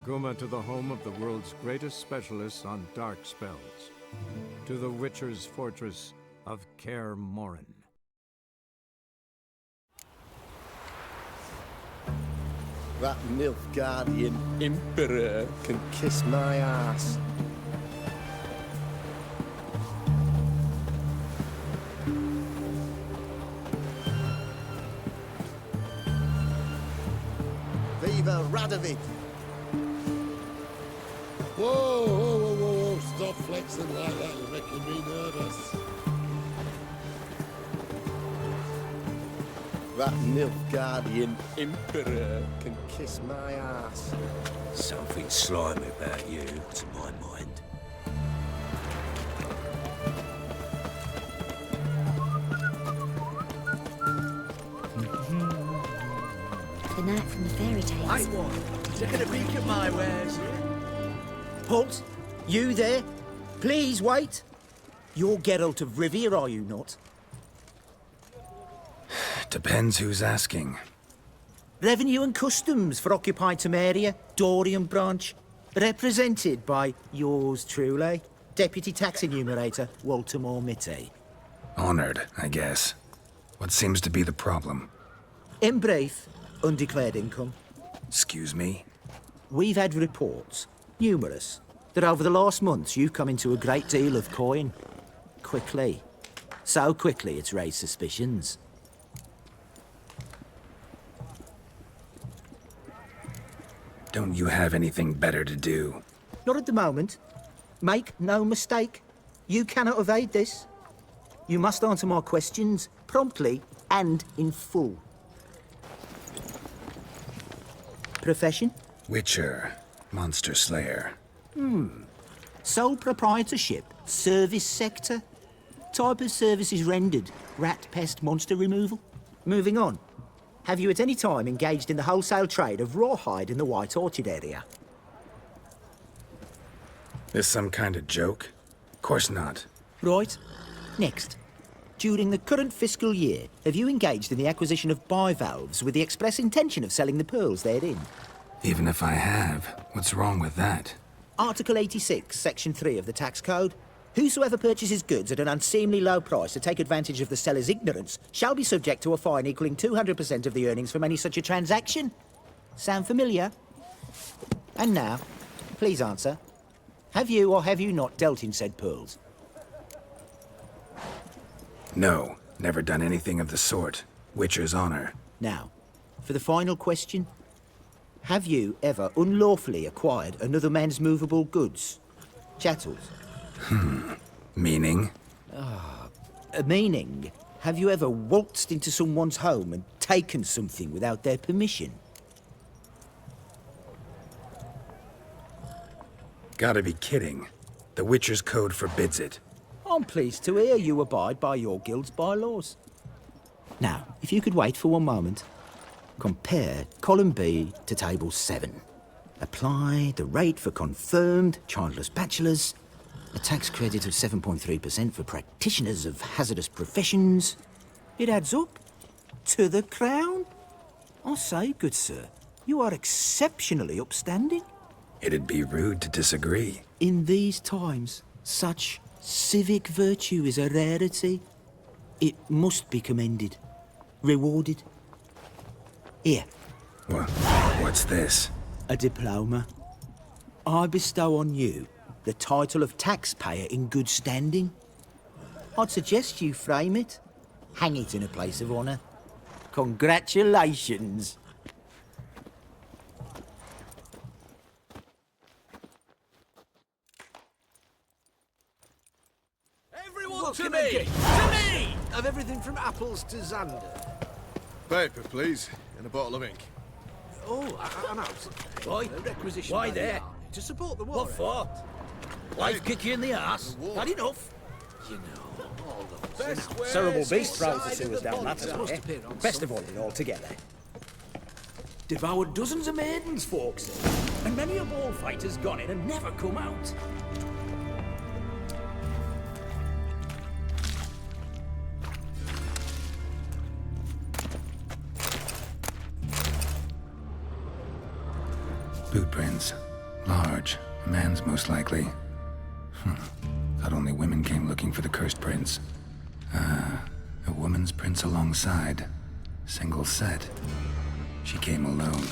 Kuma to the home of the world's greatest specialists on dark spells. To the Witcher's fortress of Kaer Morhen. That Nilfgaardian Emperor can kiss my ass. Viva Radovid! Whoa, whoa, whoa, whoa, whoa, stop flexing like that, you're making me nervous. That Nilfgaardian Emperor can kiss my ass. Something slimy about you, to my mind. The knight from the fairy tales. I want. Taking a peek at my wares here. Halt! You there? Please wait. You're Geralt of Rivia, are you not? Depends who's asking. Revenue and Customs for occupied Temeria, Dorian branch. Represented by yours truly, Deputy Tax Enumerator Walter Mitty. Honored, I guess. What seems to be the problem? In brief, undeclared income. Excuse me? We've had reports, numerous, that over the last months you've come into a great deal of coin. Quickly. So quickly it's raised suspicions. Don't you have anything better to do? Not at the moment. Make no mistake. You cannot evade this. You must answer my questions promptly and in full. Profession? Witcher. Monster Slayer. Sole proprietorship? Service sector? Type of services rendered? Rat, pest, monster removal? Moving on. Have you at any time engaged in the wholesale trade of rawhide in the White Orchard area? This some kind of joke? Of course not. Right. Next. During the current fiscal year, have you engaged in the acquisition of bivalves with the express intention of selling the pearls therein? Even if I have, what's wrong with that? Article 86, Section 3 of the Tax Code. Whosoever purchases goods at an unseemly low price to take advantage of the seller's ignorance shall be subject to a fine equaling 200% of the earnings from any such a transaction. Sound familiar? And now, please answer. Have you or have you not dealt in said pearls? No, never done anything of the sort. Witcher's honor. Now, for the final question. Have you ever unlawfully acquired another man's movable goods? Chattels. Meaning? Meaning, have you ever waltzed into someone's home and taken something without their permission? Gotta be kidding. The Witcher's Code forbids it. I'm pleased to hear you abide by your guild's bylaws. Now, if you could wait for one moment. Compare column B to table 7. Apply the rate for confirmed childless bachelors. A tax credit of 7.3% for practitioners of hazardous professions. It adds up. To the crown. I say, good sir, you are exceptionally upstanding. It'd be rude to disagree. In these times, such civic virtue is a rarity. It must be commended, rewarded. Here. What's this? A diploma. I bestow on you the title of taxpayer in good standing. I'd suggest you frame it, hang it in a place of honour. Congratulations. Everyone to me! To me! Of everything from apples to Xander. Paper, please, and a bottle of ink. Oh, I'm out. Boy, Requisition why by the there? army to support the war. What for? Life kick you in the arse? Had enough? You know, all those. Cerebral beast throws the sewers down that way. Best avoided altogether. Devoured dozens of maidens, folks say, and many a ball fighter's gone in and never come out. Boot prints. Large. A man's most likely. Thought only women came looking for the cursed prince. A woman's prince alongside. Single set. She came alone.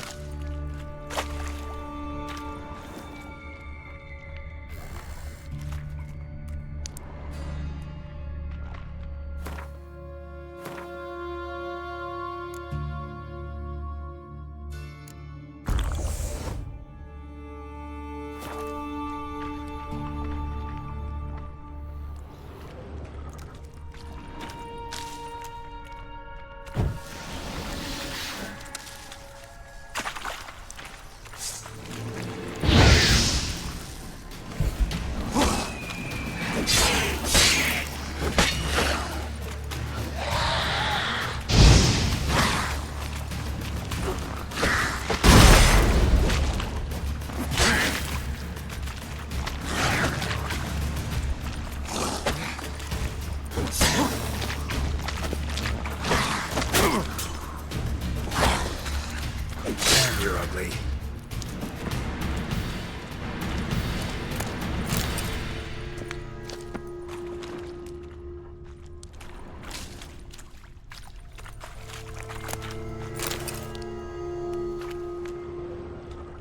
You're ugly.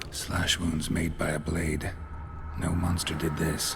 Slash wounds made by a blade. No monster did this.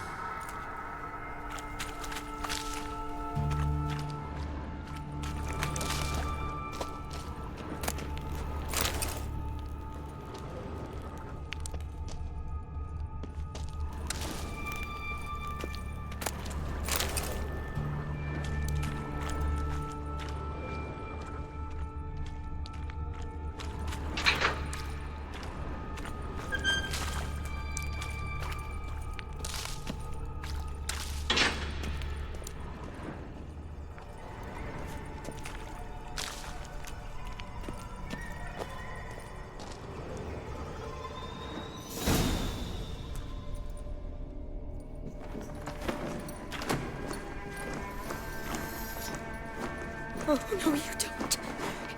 Oh, no, you don't.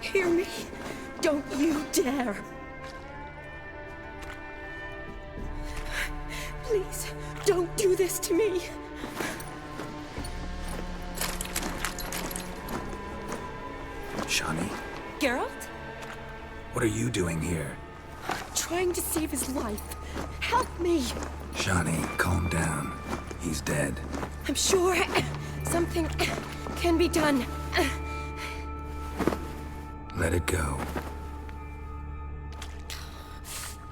Hear me? Don't you dare. Please, don't do this to me. Shani, Geralt? what are you doing here? Trying to save his life. Help me. Shani, calm down. He's dead. I'm sure something can be done. Let it go.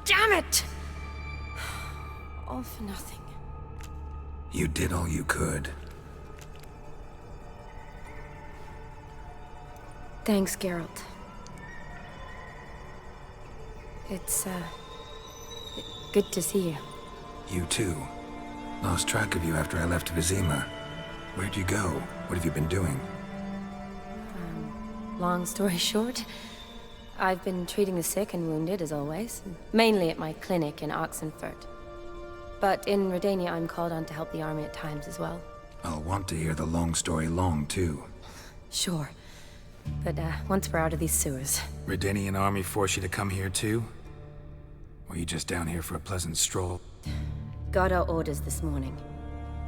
Damn it! All for nothing. You did all you could. Thanks, Geralt. It's, good to see you. You too. Lost track of you after I left Vizima. Where'd you go? What have you been doing? Long story short, I've been treating the sick and wounded, as always. Mainly at my clinic in Oxenfurt. But in Redania, I'm called on to help the army at times as well. I'll want to hear the long story long, too. Sure. But, once we're out of these sewers. Redanian army force you to come here, too? Or you just down here for a pleasant stroll? Got our orders this morning.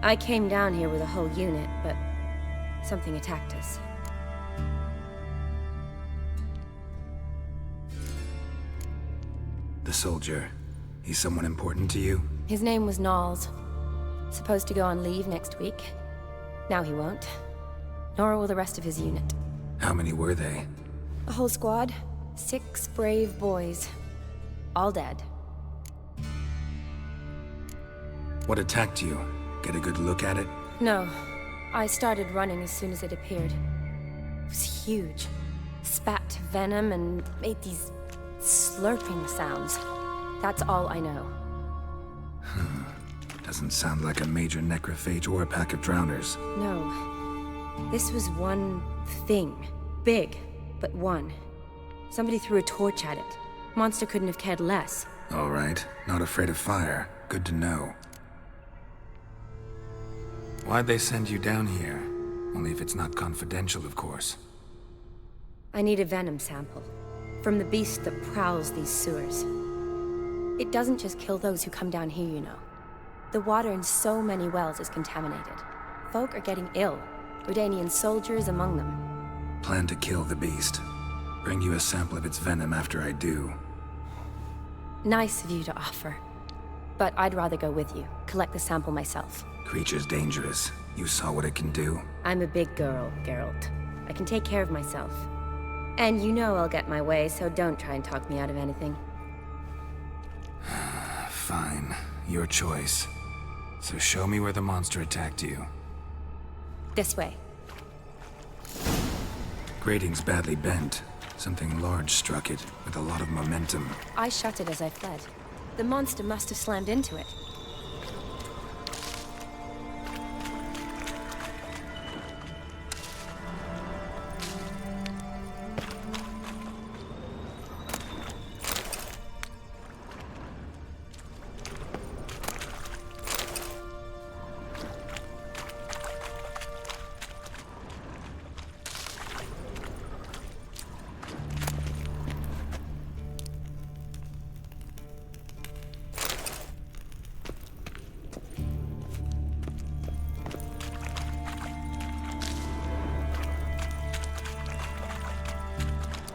I came down here with a whole unit, but something attacked us. The soldier. He's someone important to you? His name was Knowles. Supposed to go on leave next week. Now he won't. Nor will the rest of his unit. How many were they? A whole squad. 6 brave boys. All dead. What attacked you? Get a good look at it? No. I started running as soon as it appeared. It was huge. Spat venom and made these slurping sounds. That's all I know. Doesn't sound like a major necrophage or a pack of drowners. No. This was one thing. Big, but one. Somebody threw a torch at it. Monster couldn't have cared less. All right. Not afraid of fire. Good to know. Why'd they send you down here? Only if it's not confidential, of course. I need a venom sample. From the beast that prowls these sewers. It doesn't just kill those who come down here, you know. The water in so many wells is contaminated. Folk are getting ill, Redanian soldiers among them. Plan to kill the beast. Bring you a sample of its venom after I do. Nice of you to offer. But I'd rather go with you, collect the sample myself. Creature's dangerous. You saw what it can do. I'm a big girl, Geralt. I can take care of myself. And you know I'll get my way, so don't try and talk me out of anything. Fine. Your choice. So show me where the monster attacked you. This way. Grating's badly bent. Something large struck it, with a lot of momentum. I shut it as I fled. The monster must have slammed into it.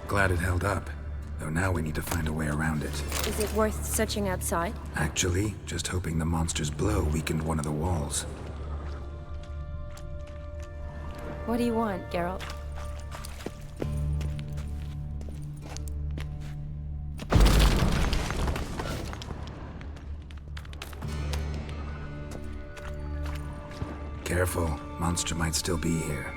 Glad it held up. Though now we need to find a way around it. Is it worth searching outside? Actually, just hoping the monster's blow weakened one of the walls. What do you want, Geralt? Careful, monster might still be here.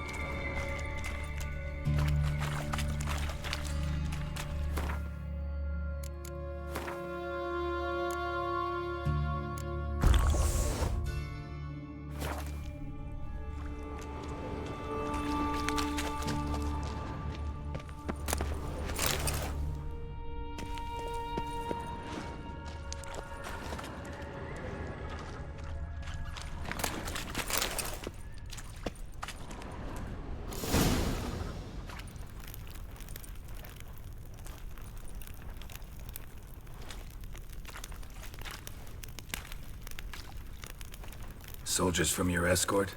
Soldiers from your escort?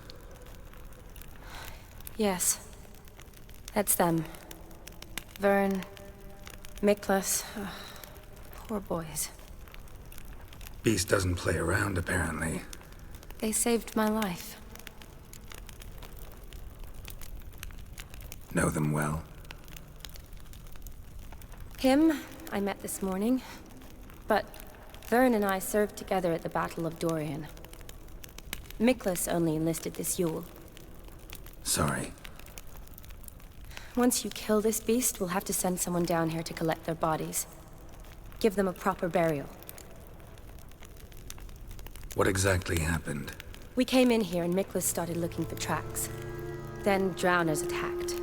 Yes. That's them. Vern, Miklas. Poor boys. Beast doesn't play around, apparently. They saved my life. Know them well? Him, I met this morning. But Vern and I served together at the Battle of Dorian. Miklas only enlisted this Yule. Sorry. Once you kill this beast, we'll have to send someone down here to collect their bodies. Give them a proper burial. What exactly happened? We came in here and Miklas started looking for tracks. Then drowners attacked.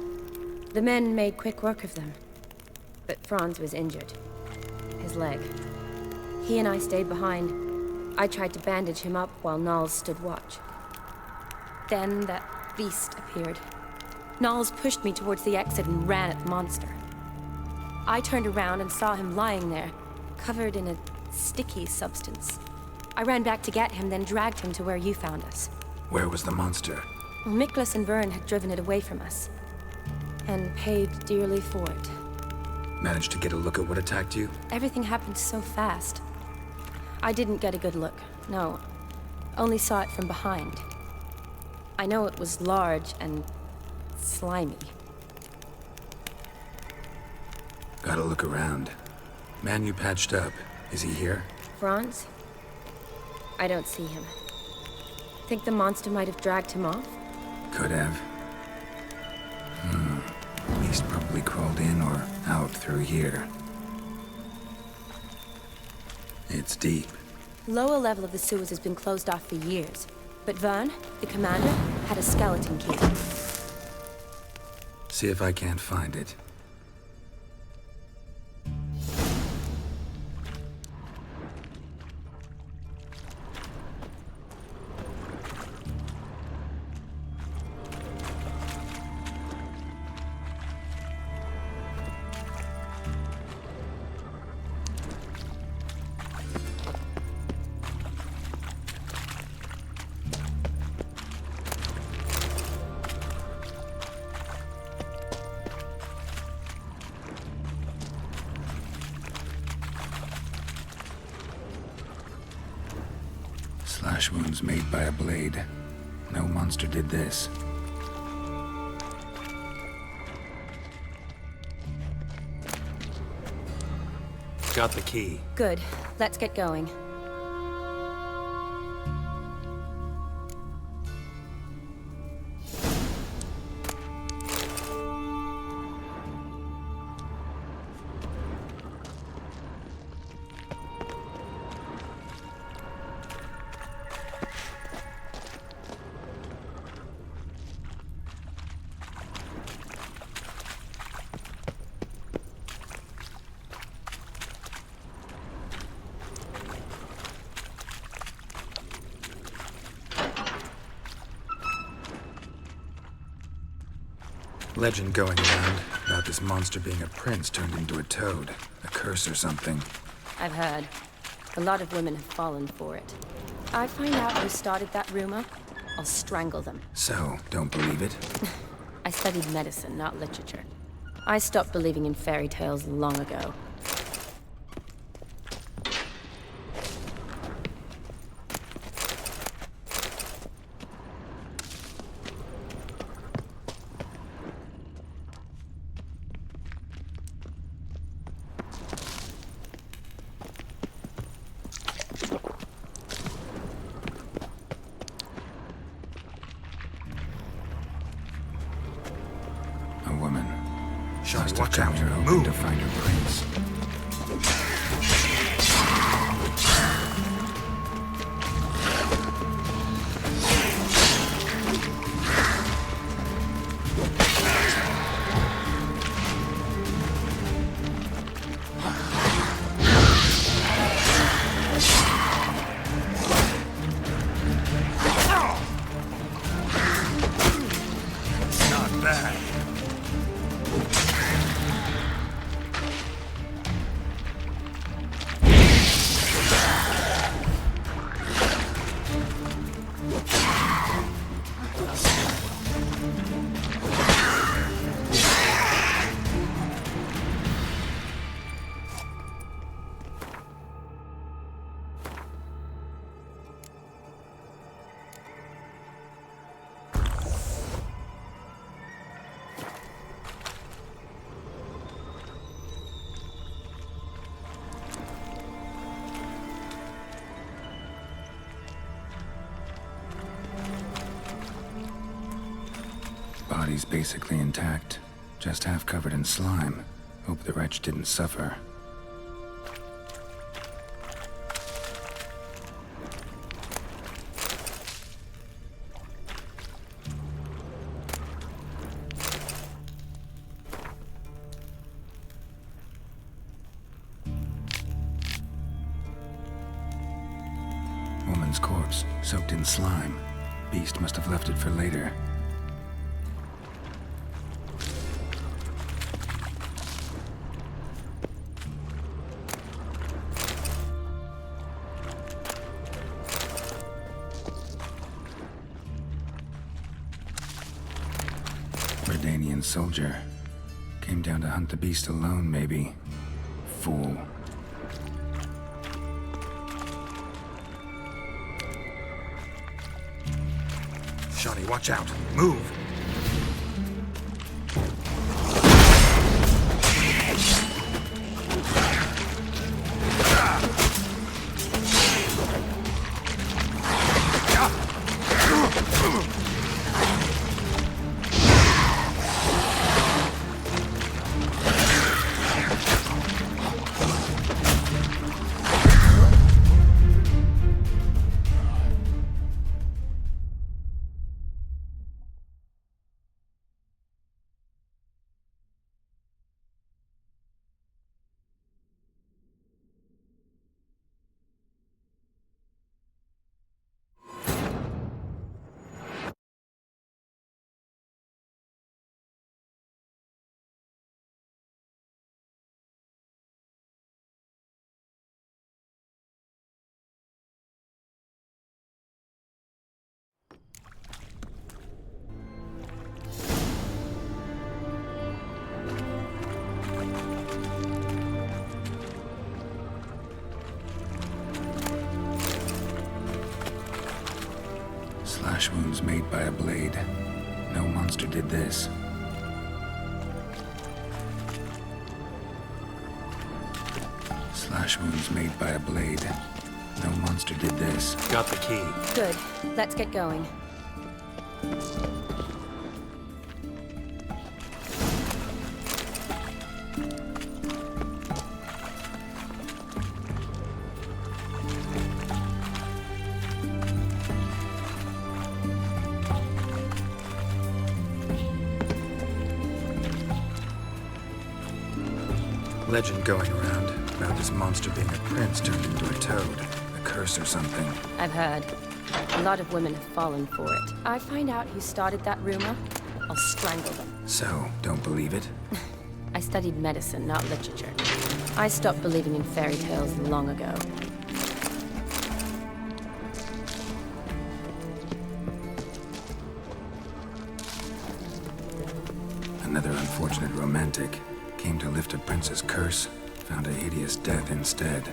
The men made quick work of them. But Franz was injured. His leg. He and I stayed behind. I tried to bandage him up while Nals stood watch. Then that beast appeared. Nals pushed me towards the exit and ran at the monster. I turned around and saw him lying there, covered in a sticky substance. I ran back to get him, then dragged him to where you found us. Where was the monster? Well, Miklas and Vern had driven it away from us. And paid dearly for it. Managed to get a look at what attacked you? Everything happened so fast. I didn't get a good look, no. Only saw it from behind. I know it was large and slimy. Gotta look around. Man you patched up, is he here? Franz? I don't see him. Think the monster might have dragged him off? Could have. Beast probably crawled in or out through here. It's deep. Lower level of the sewers has been closed off for years. But Vern, the commander, had a skeleton key. See if I can't find it. Slash wounds made by a blade. No monster did this. Got the key. Good. Let's get going. Legend going around about this monster being a prince turned into a toad. A curse or something. I've heard. A lot of women have fallen for it. I find out who started that rumor, I'll strangle them. So, don't believe it? I studied medicine, not literature. I stopped believing in fairy tales long ago. A woman. Shani, Must have watch come out. here hoping Move. to find her prince. Not bad. Body's basically intact, just half covered in slime. Hope the wretch didn't suffer. Woman's corpse, soaked in slime. Beast must have left it for later. Redanian soldier. Came down to hunt the beast alone, maybe. Fool. Shani, watch out. Move. Slash wounds made by a blade. No monster did this. Slash wounds made by a blade. No monster did this. Got the key. Good. Let's get going. Legend going around about this monster being a prince turned into a toad. A curse or something. I've heard. A lot of women have fallen for it. I find out who started that rumor, I'll strangle them. So, don't believe it? I studied medicine, not literature. I stopped believing in fairy tales long ago. Another unfortunate romantic came to lift a prince's curse, found a hideous death instead.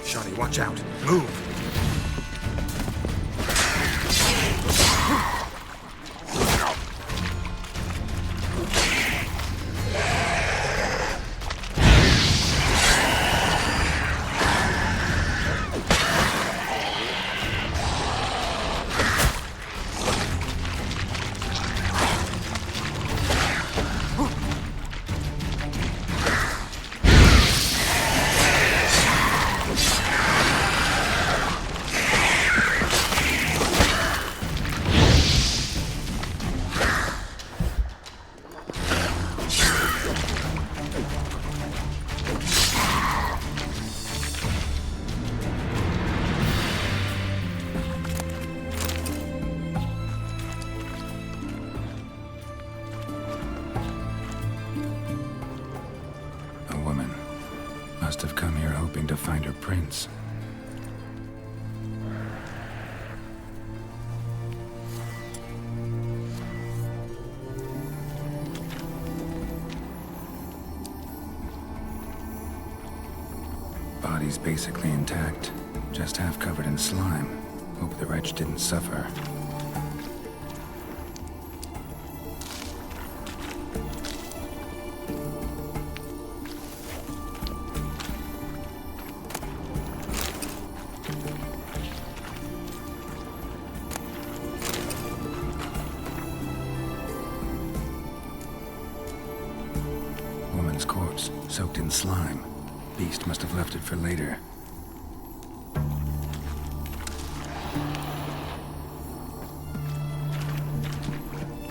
Shawty, watch out! Move! Must have come here hoping to find her prince. Body's basically intact, just half covered in slime. Hope the wretch didn't suffer. Woman's corpse, soaked in slime. Beast must have left it for later.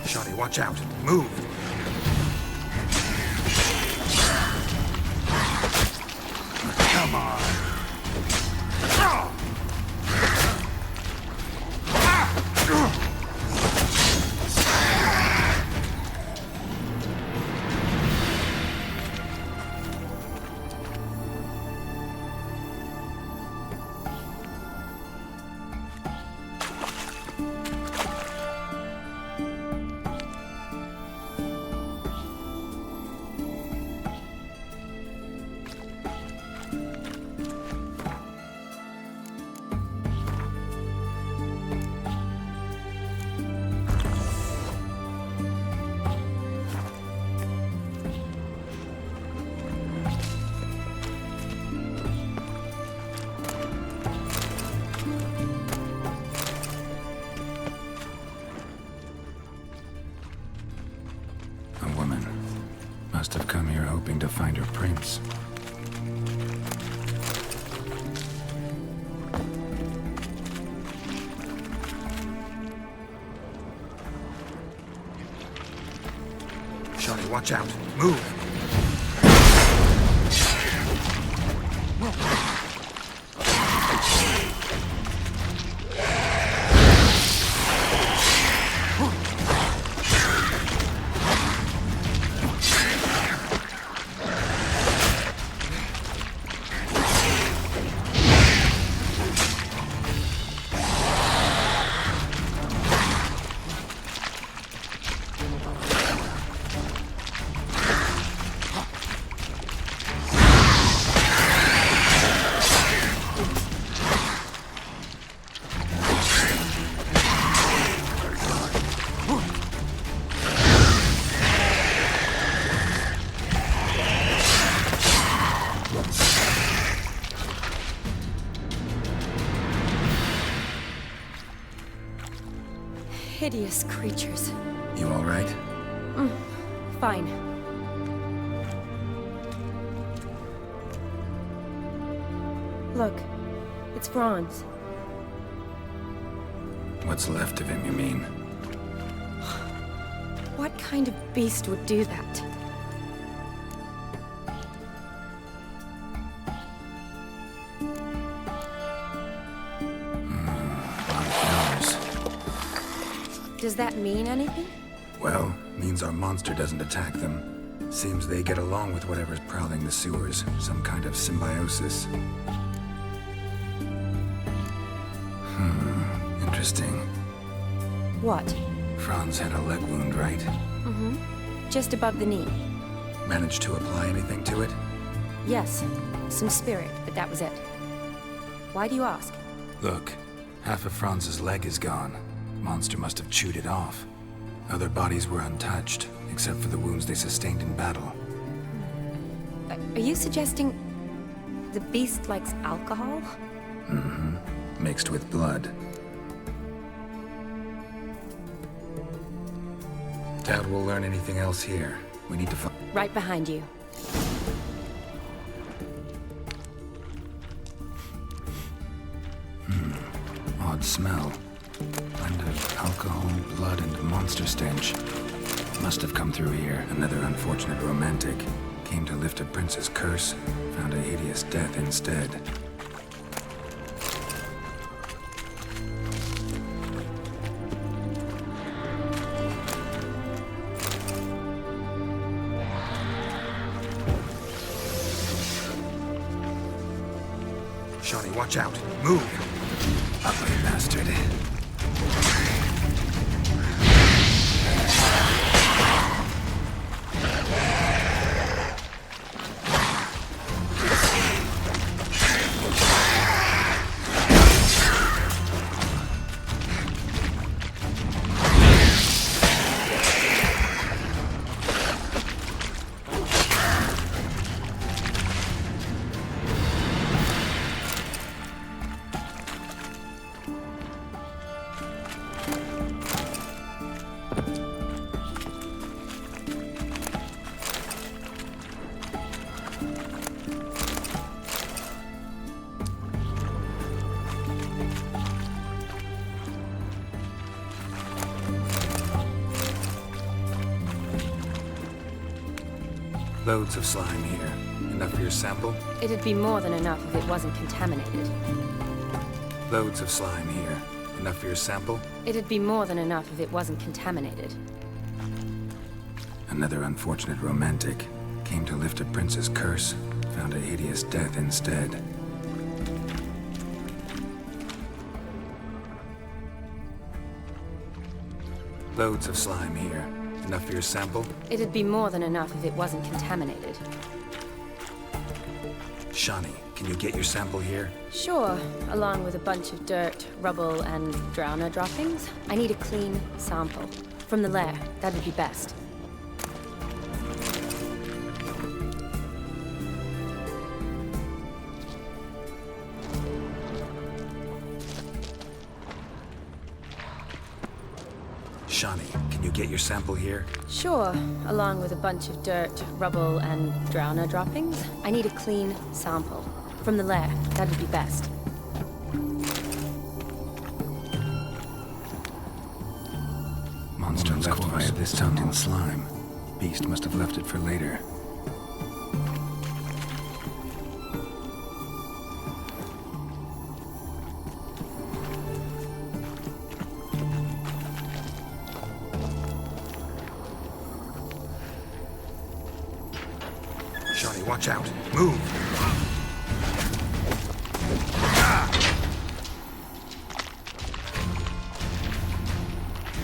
Shawty, watch out! Move! Come on! Must have come here hoping to find her prince. Shawty, watch out! Move! hideous creatures. You all right? Fine. Look, it's Franz. What's left of him, you mean? What kind of beast would do that? Does that mean anything? Well, means our monster doesn't attack them. Seems they get along with whatever's prowling the sewers. Some kind of symbiosis. Interesting. What? Franz had a leg wound, right? Mm-hmm. Just above the knee. Managed to apply anything to it? Yes. Some spirit, but that was it. Why do you ask? Look, half of Franz's leg is gone. Monster must have chewed it off. Other bodies were untouched, except for the wounds they sustained in battle. Are you suggesting the beast likes alcohol? Mm-hmm. Mixed with blood. Doubt we'll learn anything else here. We need to find... Right behind you. Odd smell. Blend of alcohol, blood, and monster stench. Must have come through here. Another unfortunate romantic. Came to lift a prince's curse. Found a hideous death instead. Shawnee, watch out! Move! Ugly bastard. Loads of slime here. Enough for your sample? It'd be more than enough if it wasn't contaminated. Loads of slime here. Enough for your sample? It'd be more than enough if it wasn't contaminated. Another unfortunate romantic. Came to lift a prince's curse. Found a hideous death instead. Loads of slime here. Enough for your sample? It'd be more than enough if it wasn't contaminated. Shawnee, can you get your sample here? Sure, along with a bunch of dirt, rubble, and drowner droppings. I need a clean sample. From the lair, that'd be best. Shawnee, can you get your sample here? Sure, along with a bunch of dirt, rubble, and drowner droppings. I need a clean sample. From the lair, that'd be best. Monster left via this tunnel in slime. Beast must have left it for later. Shawnee, watch out! Move!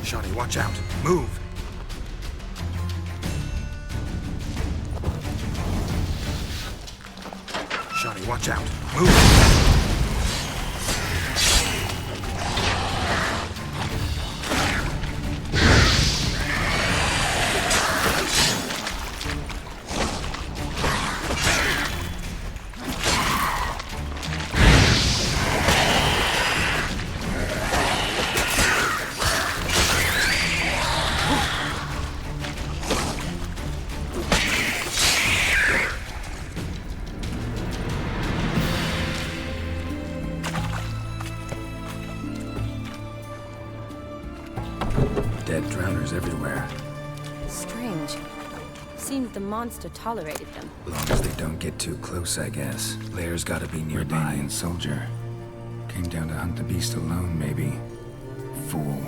Shawnee, watch out! Move! Shawnee, watch out! Move! Dead drowners everywhere. Strange. Seemed the monster tolerated them. As long as they don't get too close, I guess. Lair's gotta be nearby. And soldier. Came down to hunt the beast alone, maybe. Fool.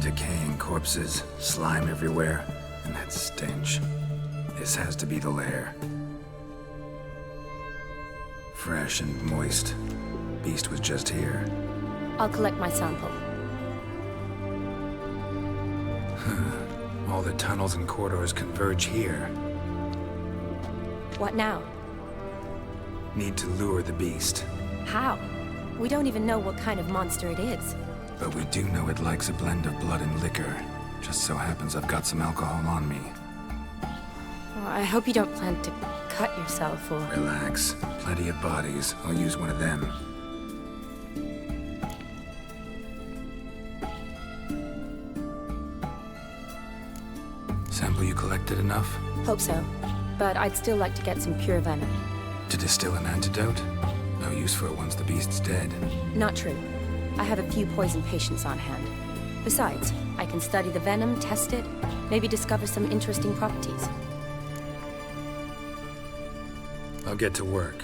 Decaying corpses, slime everywhere, and that stench. This has to be the lair. Fresh and moist. Beast was just here. I'll collect my sample. All the tunnels and corridors converge here. What now? Need to lure the beast. How? We don't even know what kind of monster it is. But we do know it likes a blend of blood and liquor. Just so happens I've got some alcohol on me. Well, I hope you don't plan to cut yourself or... Relax. Plenty of bodies. I'll use one of them. Sample you collected enough? Hope so. But I'd still like to get some pure venom. To distill an antidote? No use for it once the beast's dead. Not true. I have a few poison patients on hand. Besides, I can study the venom, test it, maybe discover some interesting properties. I'll get to work.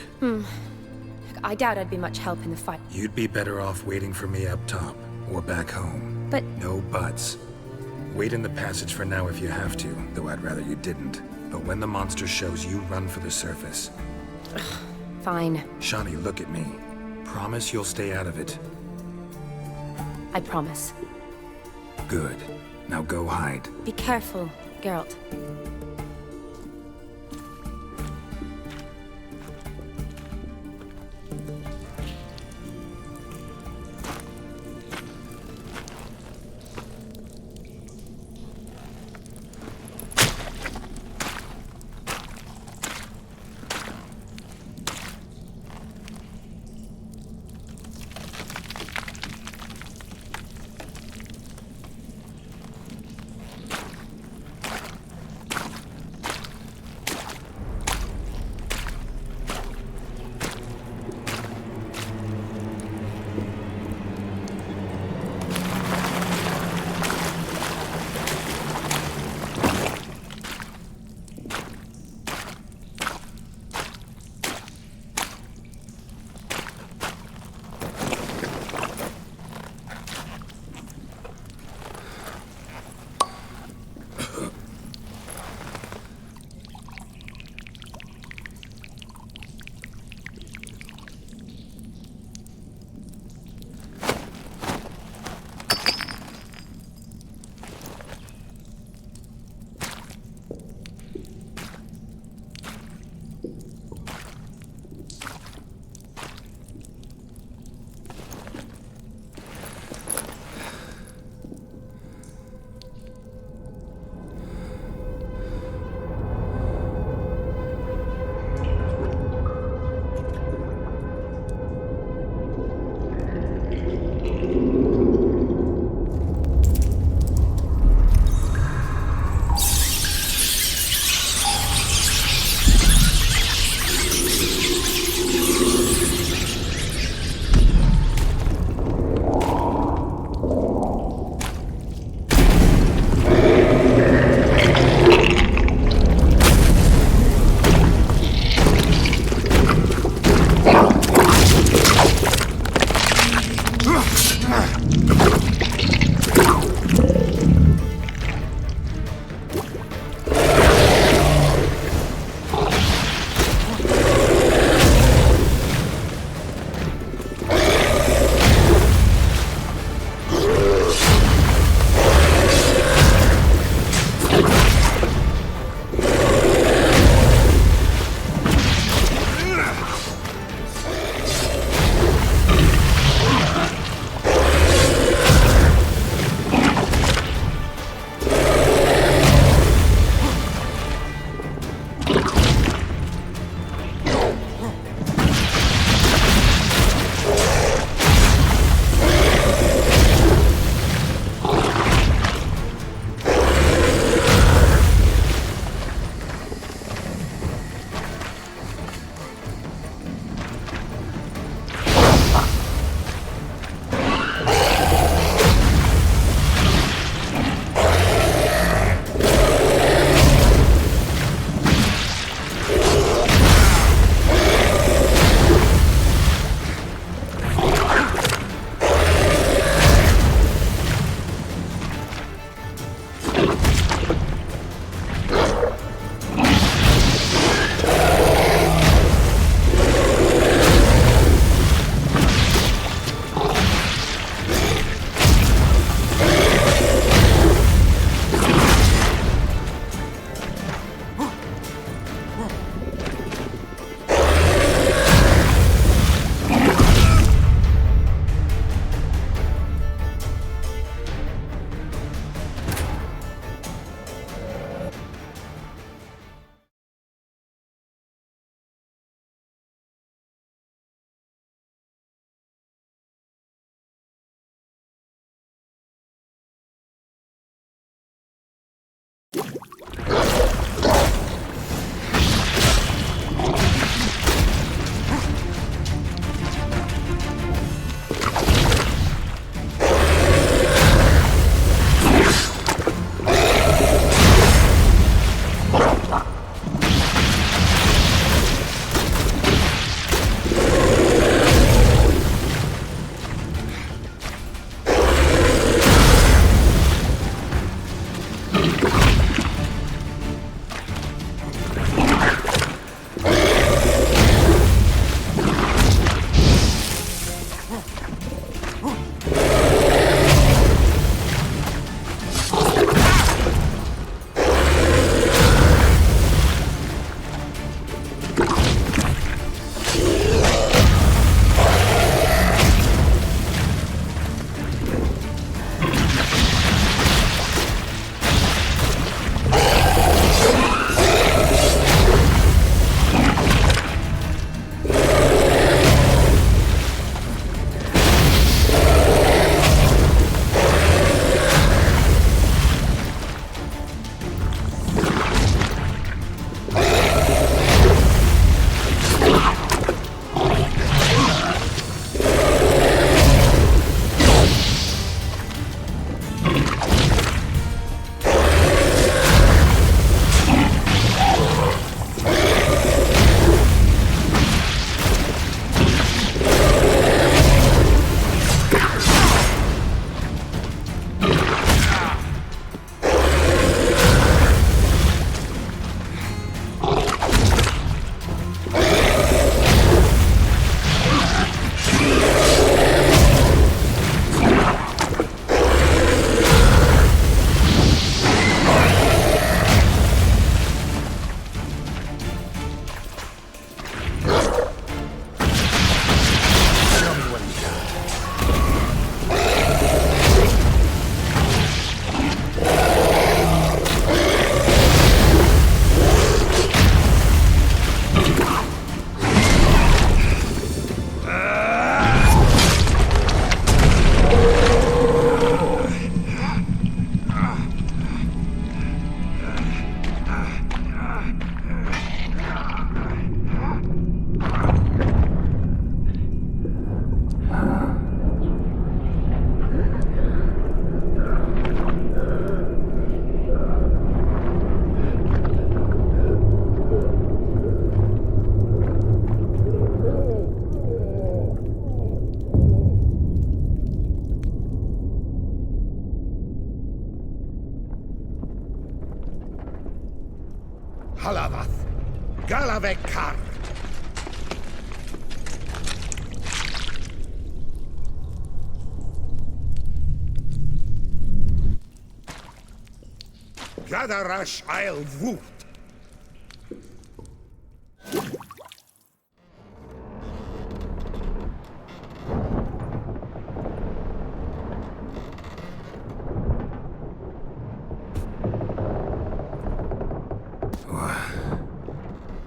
I doubt I'd be much help in the fight. You'd be better off waiting for me up top, or back home. But... No buts. Wait in the passage for now if you have to, though I'd rather you didn't. But when the monster shows, you run for the surface. Fine. Shani, look at me. Promise you'll stay out of it. I promise. Good. Now go hide. Be careful, Geralt. Halavath. Galavekar. Gadarash I'll Voot.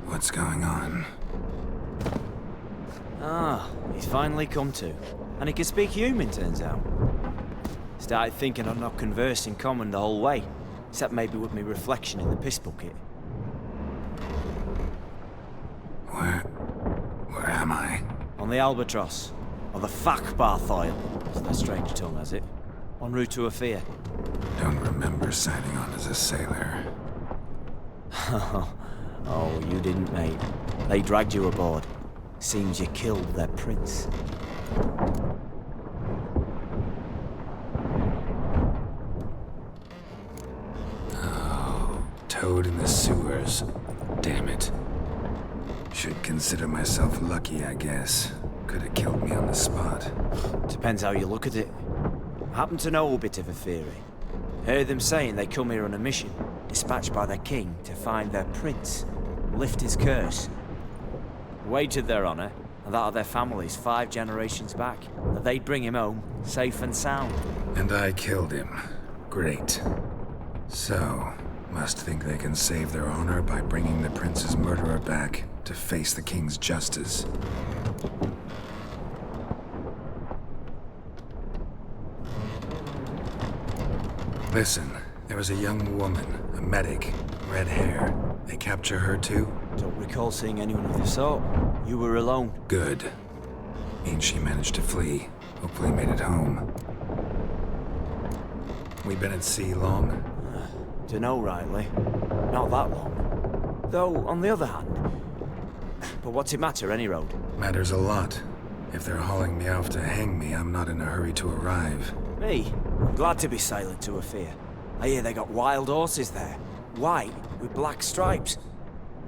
What's going on? Ah, he's finally come to. And he can speak human, turns out. Started thinking I'd not conversed in common the whole way, except maybe with me reflection in the piss bucket. Where am I? On the Albatross. Or the Fakbarth Isle, as their strange tongue has it. En route to Afia. Don't remember signing on as a sailor. Oh, you didn't, mate. They dragged you aboard. Seems you killed their prince. Oh, toad in the sewers. Damn it. Should consider myself lucky, I guess. Could have killed me on the spot. Depends how you look at it. I happen to know a bit of a theory. Heard them saying they come here on a mission, dispatched by their king to find their prince, lift his curse. Wagered their honour, and that of their families 5 generations back, that they'd bring him home, safe and sound. And I killed him. Great. So, must think they can save their honor by bringing the prince's murderer back to face the king's justice. Listen, there was a young woman, a medic, red hair. They capture her too? Don't recall seeing anyone of the sort. You were alone. Good. Means she managed to flee. Hopefully made it home. We been at sea long? Dunno rightly. Not that long. Though, on the other hand... But what's it matter, any road? Matters a lot. If they're hauling me off to hang me, I'm not in a hurry to arrive. Me? I'm glad to be sailing to Afia. I hear they got wild horses there. White, with black stripes.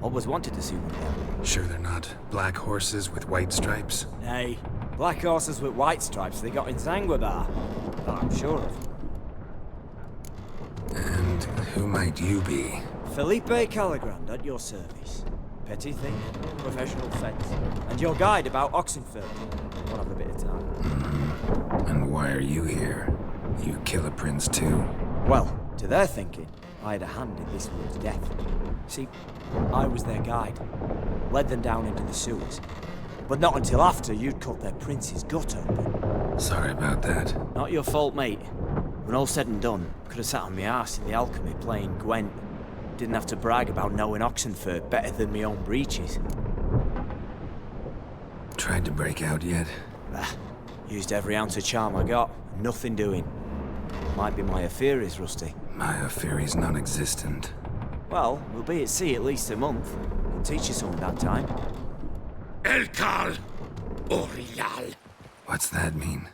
Always wanted to see one of them. Sure they're not black horses with white stripes? Nay, black horses with white stripes they got in Zanguebar. That I'm sure of. And who might you be? Felipe Calagrand at your service. Petty thing, professional fence. And your guide about Oxenford. We'll have a bit of time. And why are you here? You kill a prince too? Well, to their thinking, I had a hand in this one's death. See, I was their guide. Led them down into the sewers. But not until after you'd cut their prince's gut open. Sorry about that. Not your fault, mate. When all said and done, could have sat on my arse in the alchemy playing Gwent. Didn't have to brag about knowing Oxenford better than my own breeches. Tried to break out yet? Used every ounce of charm I got. Nothing doing. Might be my Apheri's rusty. My Apheri's non-existent. Well, we'll be at sea at least a month. Can teach you something that time. Elkal! Orial! What's that mean?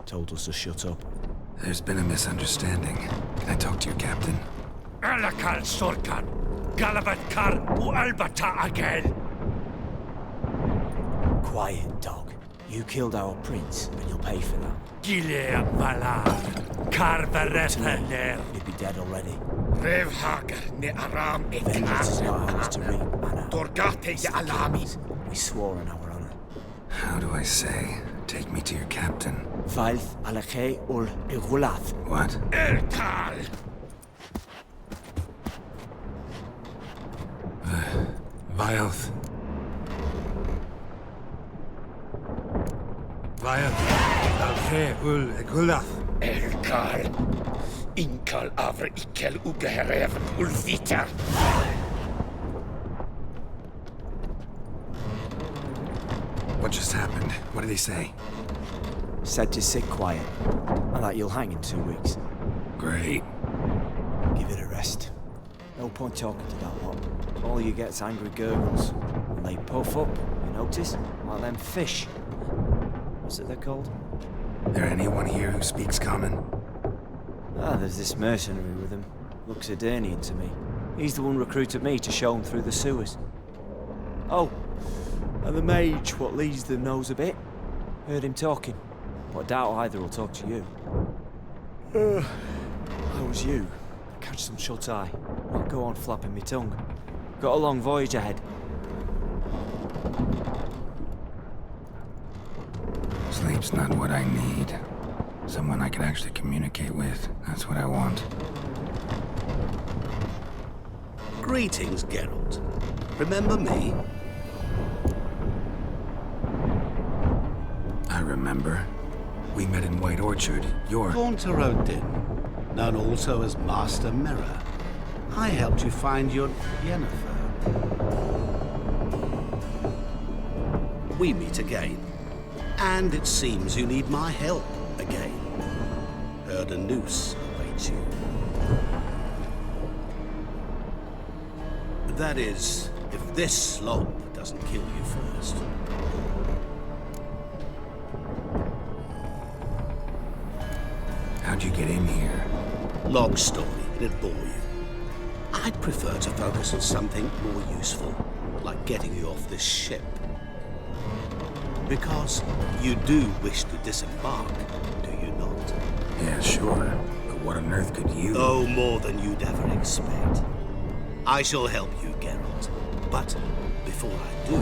Told us to shut up. There's been a misunderstanding. Can I talk to your captain? Alakal Sorkan! Galavatkar u Albata again! Quiet, dog. You killed our prince, and you'll pay for that. Gile Valar! Karvarethaler! You'd be dead already. Revhagar ne Aram Vengeance is not ours to reap, Anna. Torgate ye Alami! We swore on our honor. How do I say? Take me to your captain. Valth Alakhe ul Igulath. What? Elkal! Vioth. Vioth. Alkhe ul Igulath. Elkal. Inkal avre ikel ugeherev ulviter. What just happened? What did he say? Said to sit quiet, and that you'll hang in 2 weeks. Great. Give it a rest. No point talking to that lot. All you get's angry gurgles. And they puff up, you notice? Like them fish. What's it they're called? There anyone here who speaks common? Ah, there's this mercenary with him. Looks Edirnian to me. He's the one recruited me to show him through the sewers. Oh, and the mage what leads them knows a bit. Heard him talking, but I doubt either will talk to you. How was you? Catch some shut-eye. Not go on flapping me tongue. Got a long voyage ahead. Sleep's not what I need. Someone I can actually communicate with. That's what I want. Greetings, Geralt. Remember me? I remember. We met in White Orchard. You're... Gauntleroad, known also as Master Mirror. I helped you find your Yennefer. We meet again. And it seems you need my help again. Heard a noose awaits you. That is, if this slope doesn't kill you first. How'd you get in here? Long story, it'd bore you. I'd prefer to focus on something more useful, like getting you off this ship. Because you do wish to disembark, do you not? Yeah, sure. But what on earth could you... Oh, more than you'd ever expect. I shall help you, Geralt. But before I do,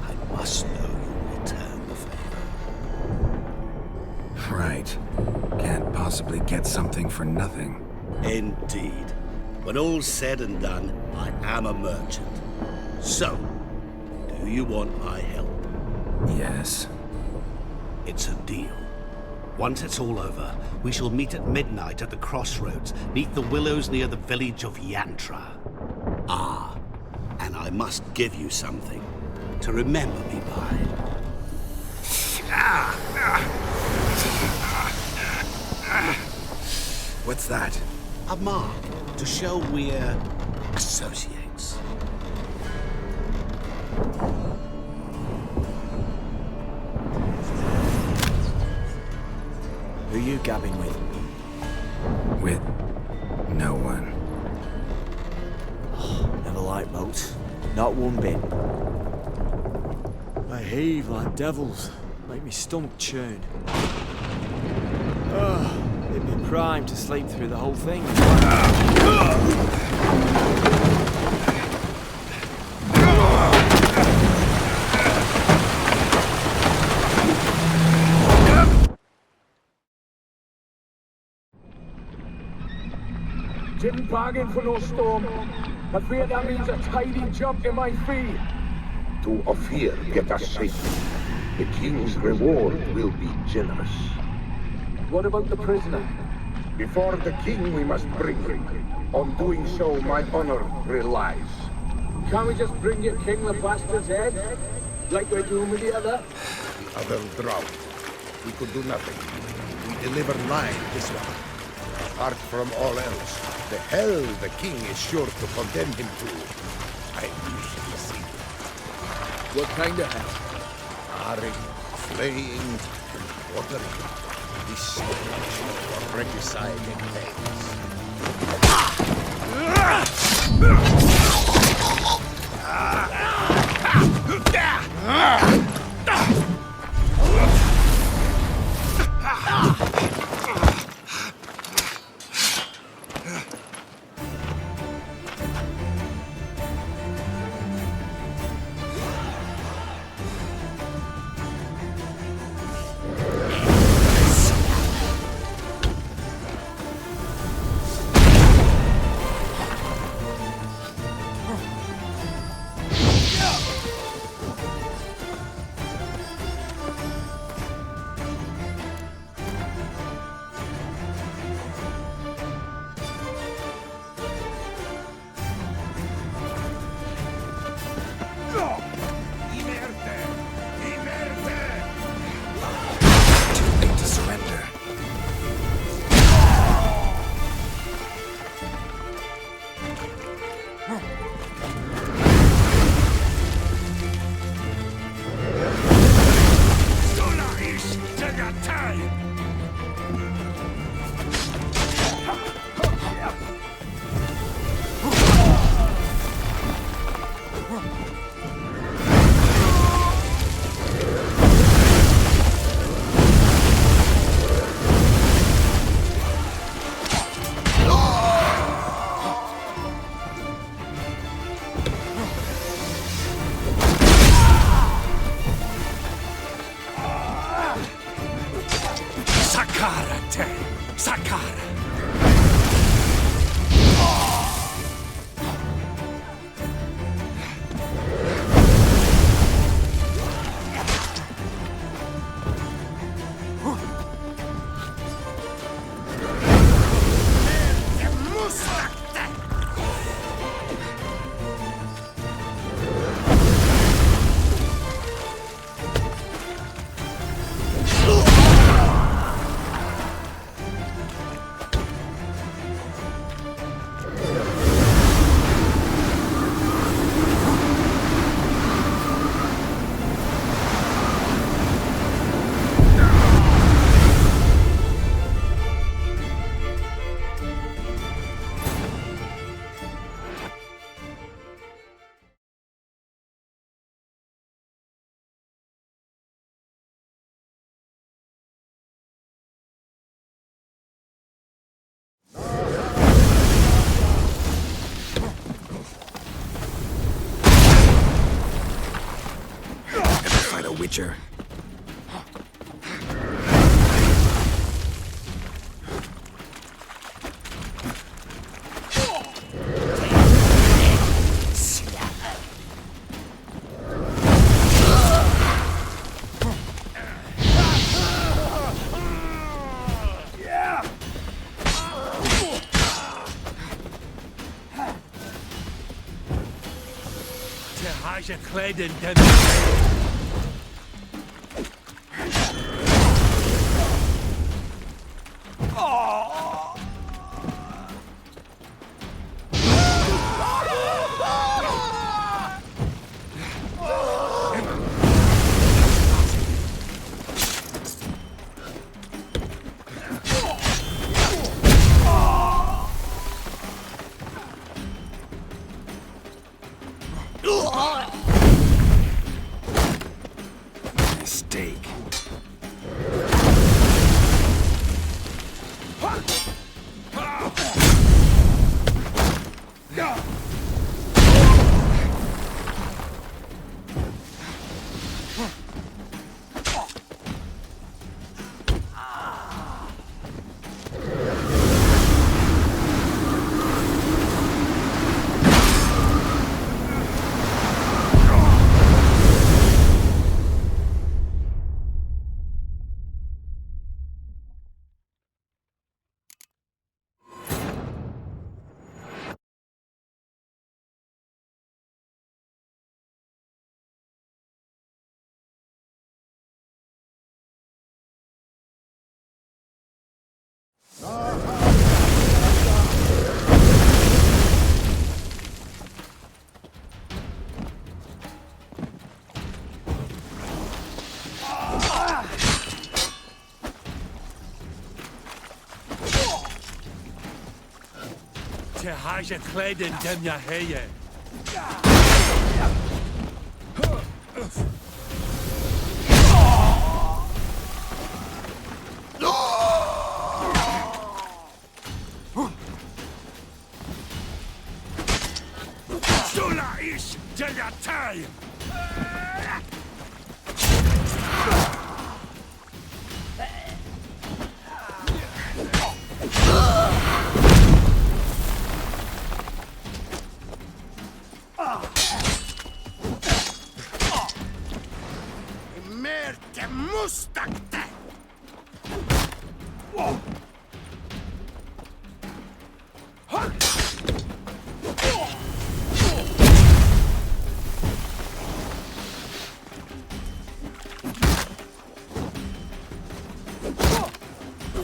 I must know you'll return the favor. Right. Can't possibly get something for nothing. Indeed. When all's said and done, I am a merchant. So, do you want my help? Yes. It's a deal. Once it's all over, we shall meet at midnight at the crossroads, neath the willows near the village of Yantra. Ah, and I must give you something to remember me by. What's that? A mark to show we're associates. Who you gabbing with? With no one. Never liked boats. Not one bit. They heave like devils. Make me stomach churn. It'd be prime to sleep through the whole thing. Didn't bargain for no storm. I fear that means a tidy jump in my fee. To Ophir get us safely. The king's reward will be generous. What about the prisoner? Before the king we must bring him. On doing so, my honor relies. Can't we just bring your king the bastard's head? Like we're doing with the other? The other drowned. We could do nothing. We deliver live this one. Apart from all else, the hell the king is sure to condemn him to. I wish to see it. What kind of hell? Harring, flaying, and watering. Destruction for regicide and things. creature. Haja Clayden Mistake. Haja Clayden Demya Heye. Sula ish Jayatay. Merte mustakte!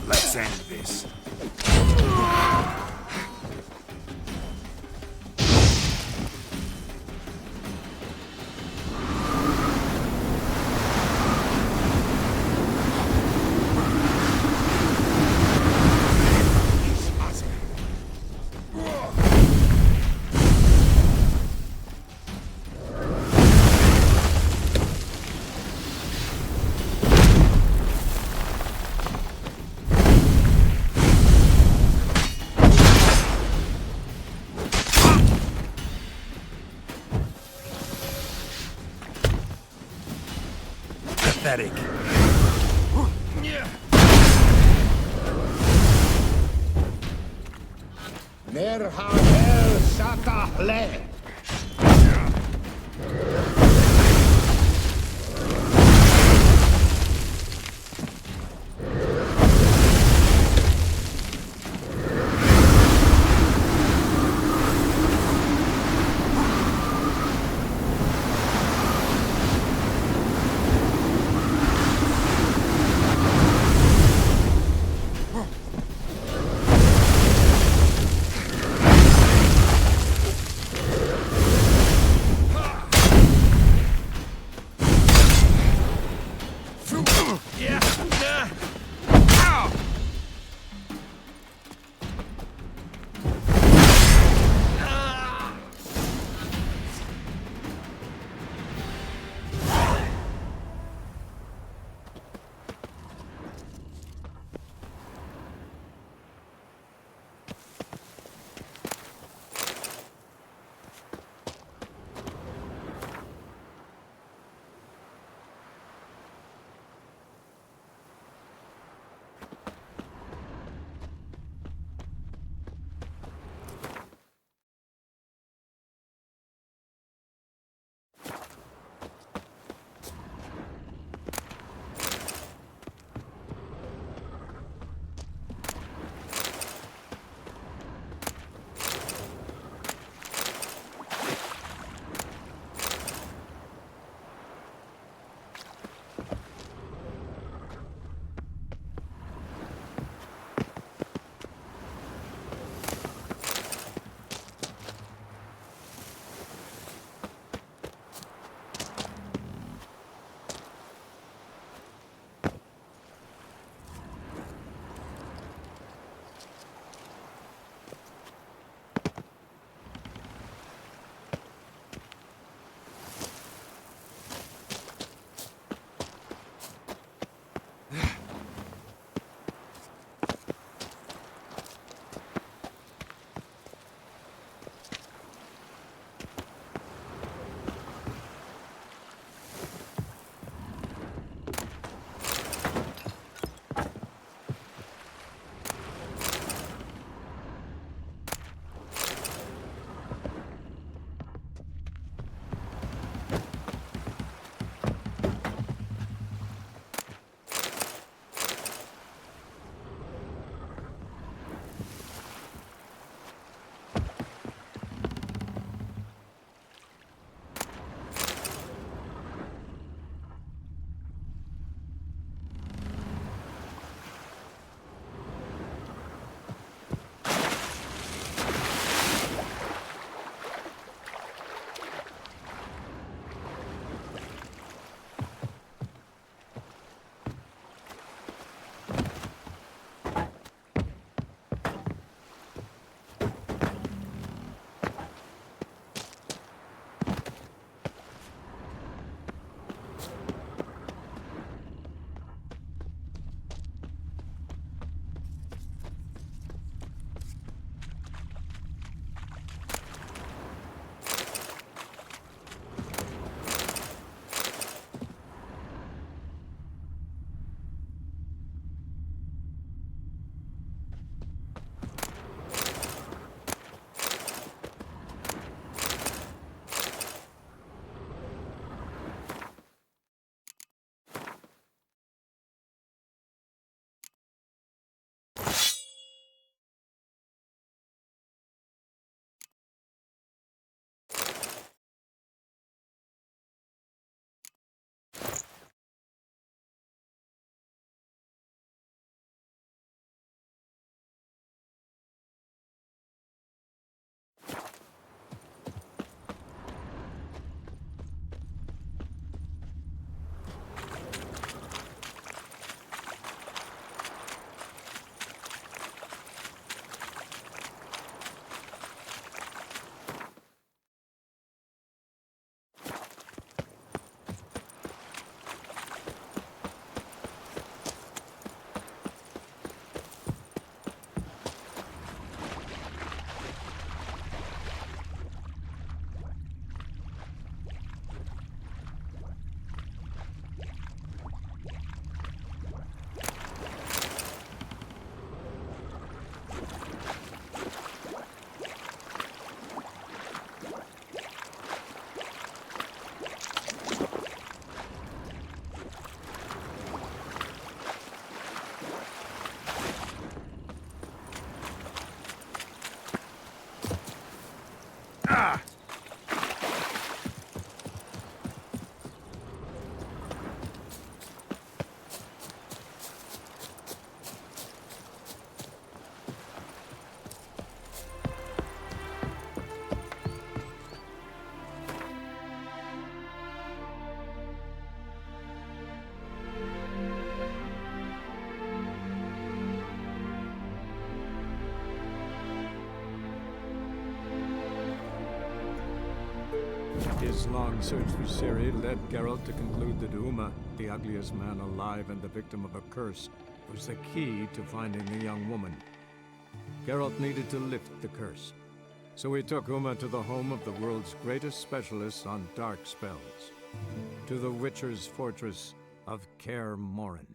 Let's end this. Pathetic. Nerhael Satahle! His long search for Ciri led Geralt to conclude that Uma, the ugliest man alive and the victim of a curse, was the key to finding the young woman. Geralt needed to lift the curse, so he took Uma to the home of the world's greatest specialists on dark spells, to the Witcher's fortress of Kaer Morhen.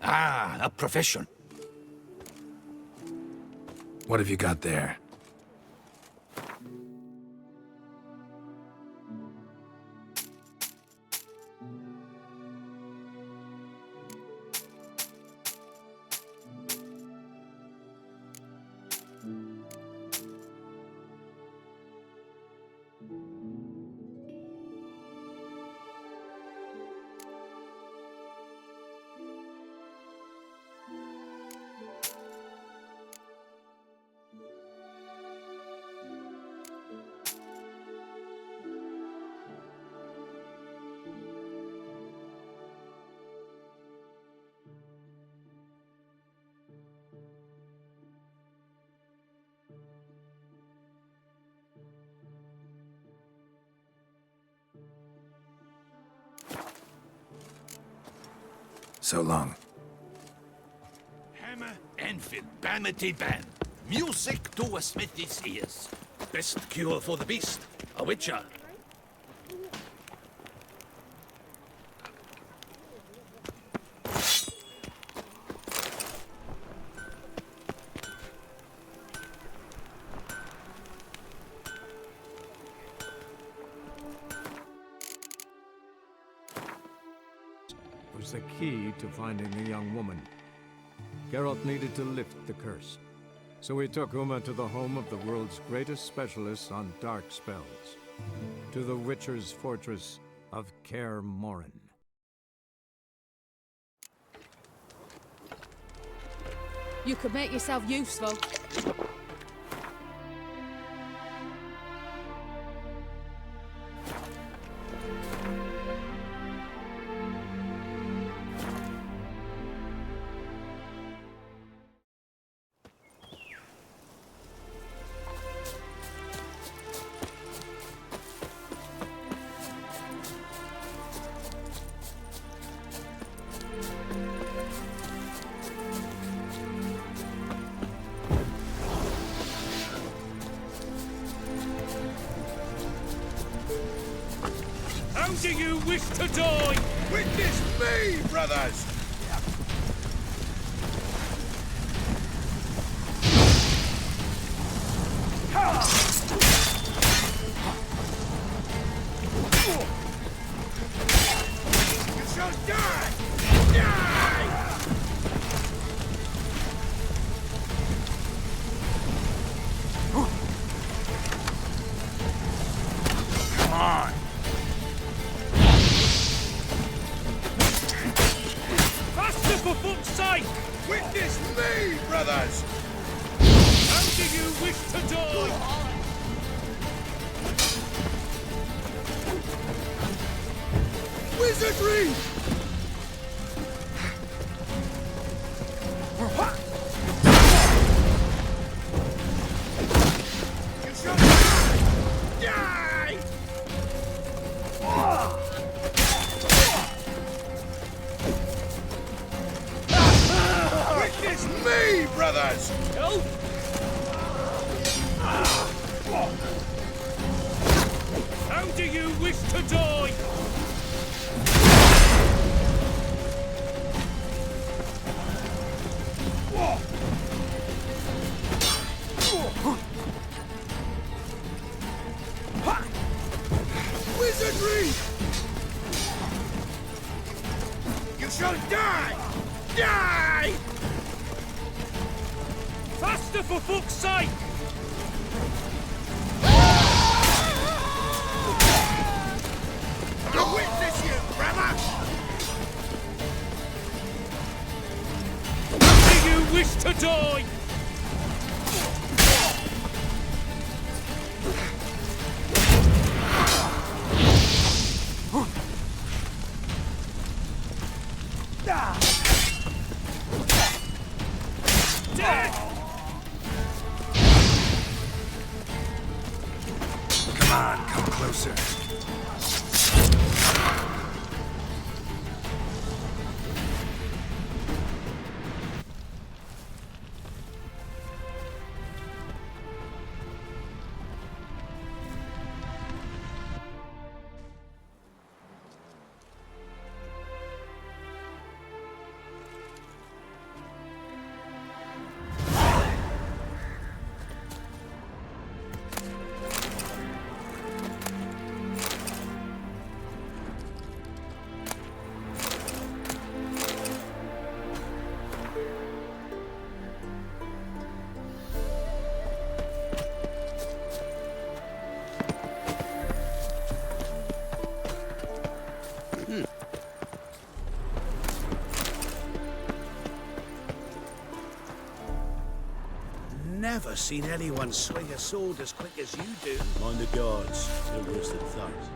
Ah, a profession. What have you got there? So long. Hammer, anvil, bamity bam. Music to a smithy's ears. Best cure for the beast, a witcher. Was the key to finding the young woman. Geralt needed to lift the curse, so he took Uma to the home of the world's greatest specialists on dark spells, to the Witcher's fortress of Kaer Morhen. You could make yourself useful. How do you wish to die? Witness me, brothers! You shall die! Die! Come on! Faster for foot's sake! Witness me, brothers! How do you wish to die? Wizardry! You shall die! Die! Witness me, brothers! No! How do you wish to die? Read! You shall die! Die! Faster, for fuck's sake! You witness, you brother! Do you wish to die? Come on, come closer. Never seen anyone swing a sword as quick as you do. Mind the guards. They're worse than thugs.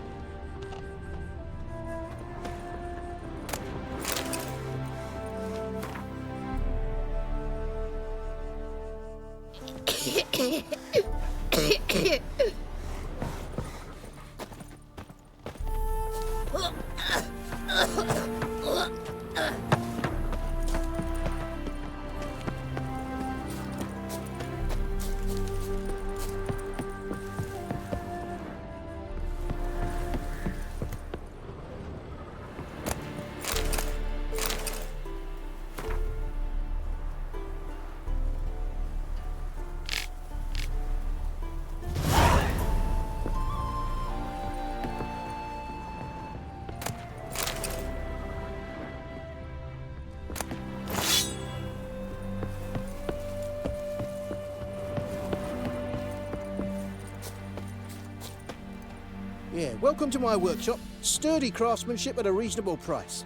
Yeah, welcome to my workshop. Sturdy craftsmanship at a reasonable price.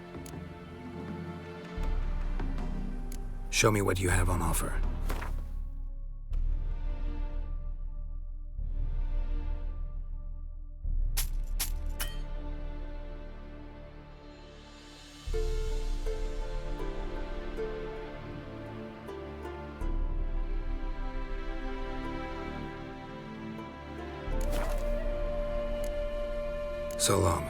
Show me what you have on offer. So long.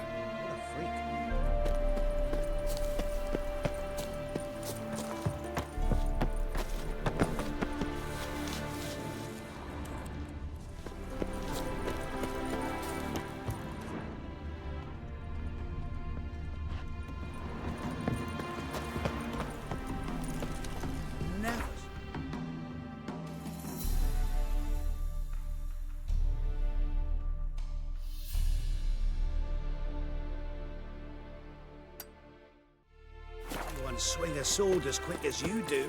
Swing a sword as quick as you do.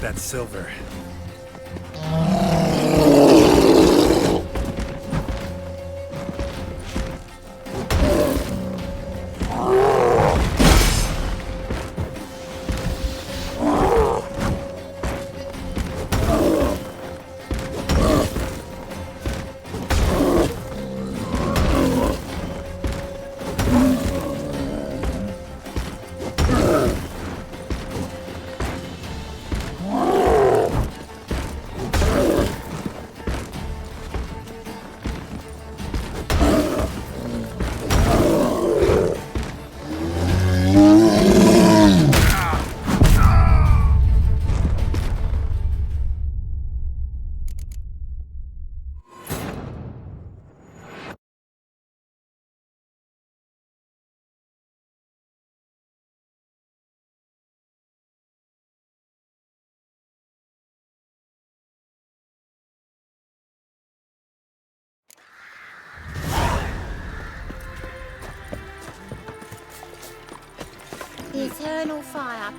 get that silver. The eternal fire.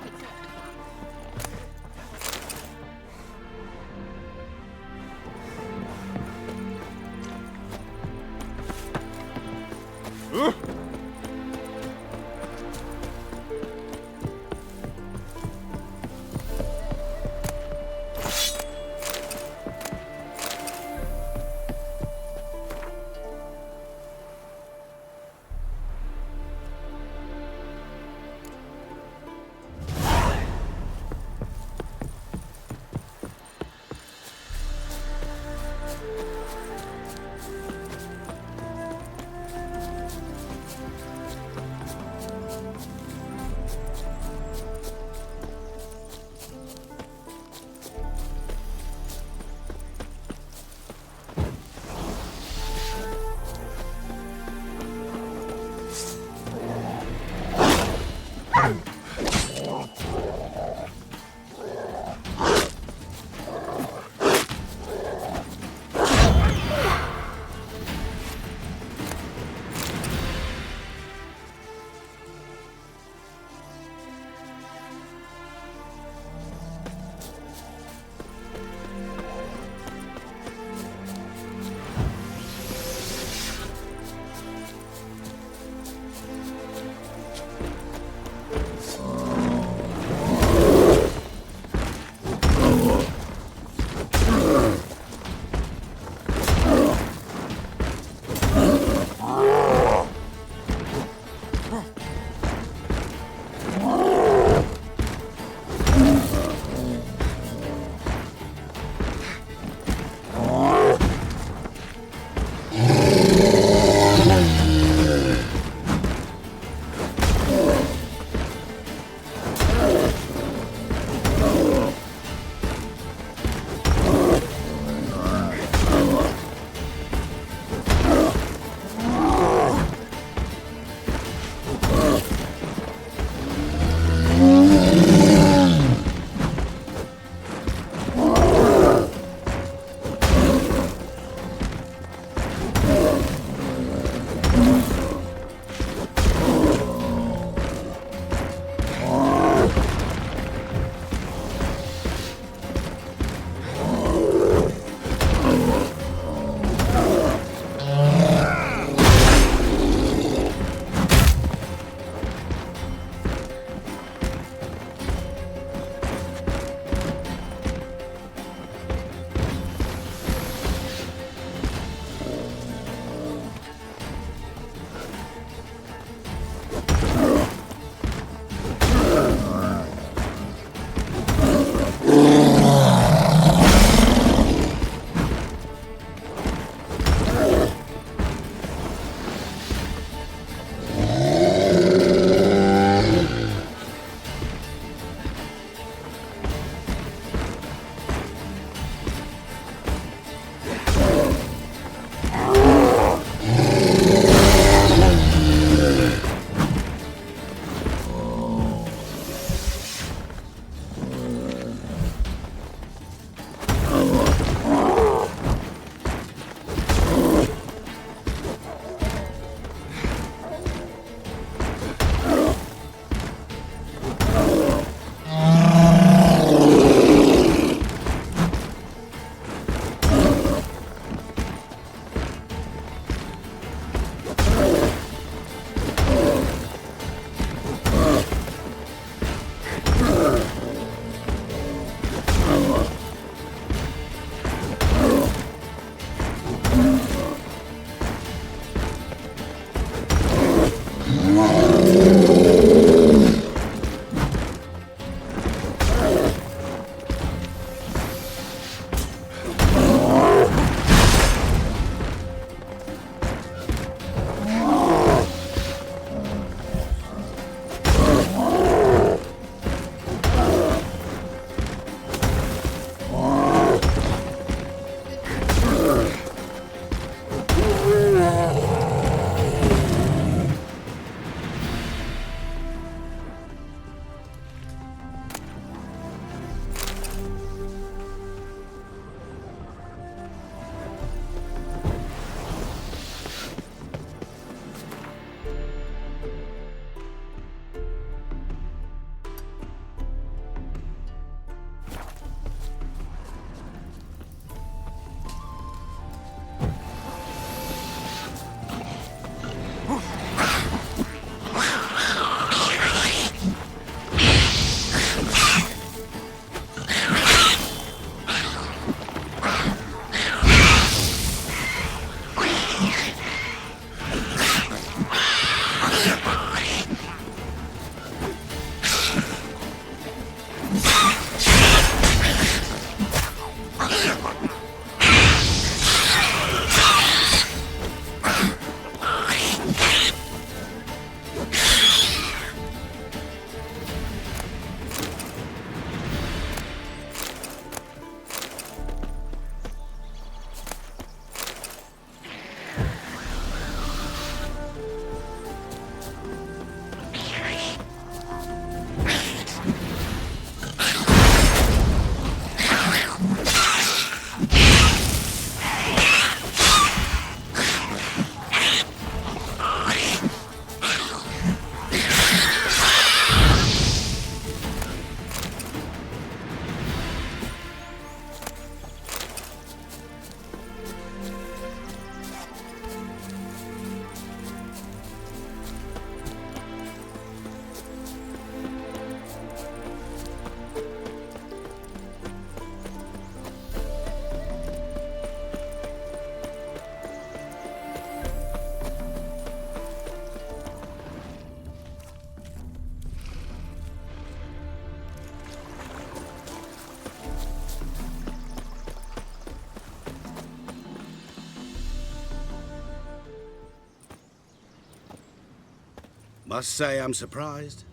Must say I'm surprised.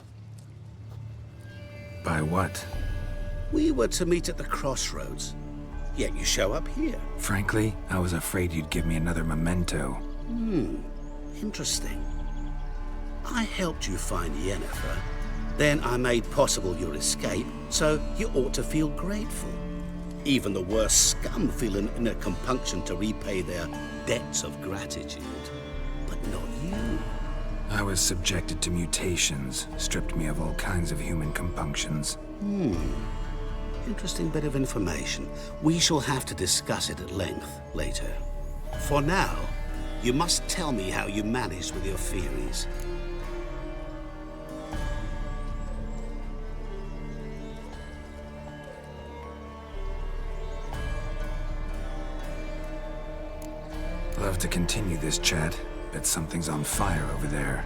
By what? We were to meet at the crossroads, yet you show up here. Frankly, I was afraid you'd give me another memento. Interesting. I helped you find Yennefer. Then I made possible your escape, so you ought to feel grateful. Even the worst scum feel an inner compunction to repay their debts of gratitude. But not you. I was subjected to mutations, stripped me of all kinds of human compunctions. Interesting bit of information. We shall have to discuss it at length later. For now, you must tell me how you managed with your theories. Love to continue this chat, but something's on fire over there.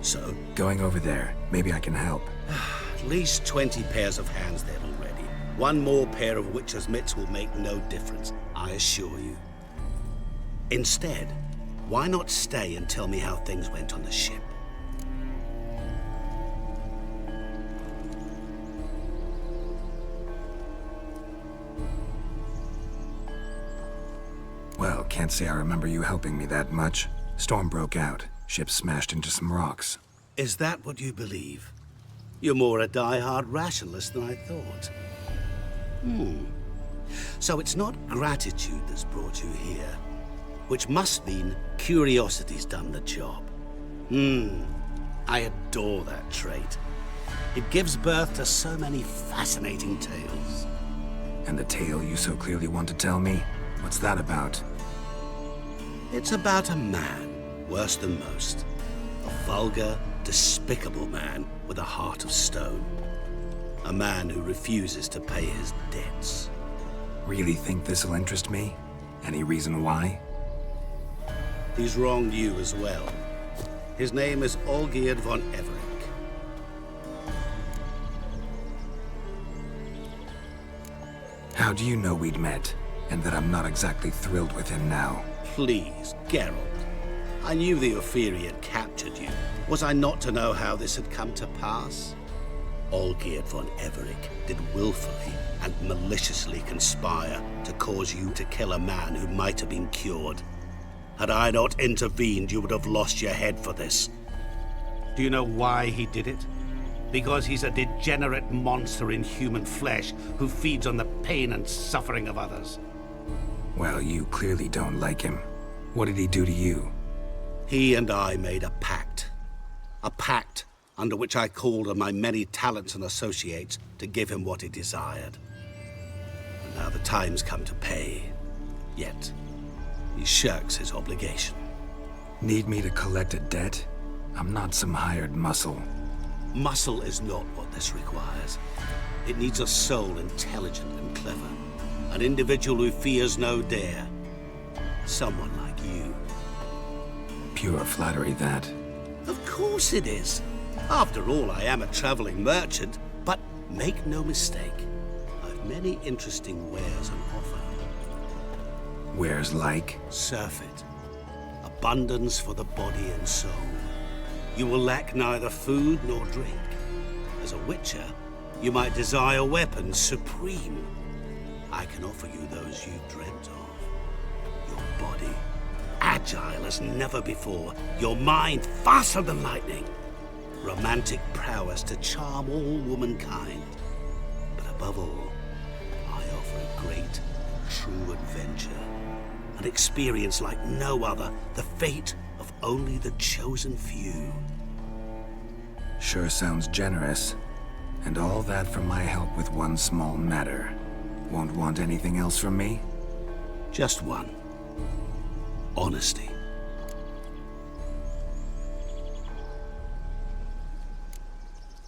So? Going over there. Maybe I can help. At least 20 pairs of hands there already. One more pair of witcher's mitts will make no difference, I assure you. Instead, why not stay and tell me how things went on the ship? Well, can't say I remember you helping me that much. Storm broke out. Ship smashed into some rocks. Is that what you believe? You're more a die-hard rationalist than I thought. So it's not gratitude that's brought you here, which must mean curiosity's done the job. I adore that trait. It gives birth to so many fascinating tales. And the tale you so clearly want to tell me? What's that about? It's about a man, worse than most. A vulgar, despicable man with a heart of stone. A man who refuses to pay his debts. Really think this'll interest me? Any reason why? He's wronged you as well. His name is Olgierd von Everink. How do you know we'd met? And that I'm not exactly thrilled with him now? Please, Geralt. I knew the Ophiri had captured you. Was I not to know how this had come to pass? Olgierd von Everink did willfully and maliciously conspire to cause you to kill a man who might have been cured. Had I not intervened, you would have lost your head for this. Do you know why he did it? Because he's a degenerate monster in human flesh who feeds on the pain and suffering of others. Well, you clearly don't like him. What did he do to you? He and I made a pact. A pact under which I called on my many talents and associates to give him what he desired. And now the time's come to pay. Yet, he shirks his obligation. Need me to collect a debt? I'm not some hired muscle. Muscle is not what this requires. It needs a soul intelligent and clever. An individual who fears no dare. Someone like you. Pure flattery, that. Of course it is. After all, I am a traveling merchant. But make no mistake, I've many interesting wares on offer. Wares like? Surfeit. Abundance for the body and soul. You will lack neither food nor drink. As a witcher, you might desire weapons supreme. I can offer you those you dreamt of. Your body, agile as never before. Your mind, faster than lightning. Romantic prowess to charm all womankind. But above all, I offer a great, true adventure. An experience like no other. The fate of only the chosen few. Sure sounds generous. And all that for my help with one small matter. Won't want anything else from me? Just one. Honesty.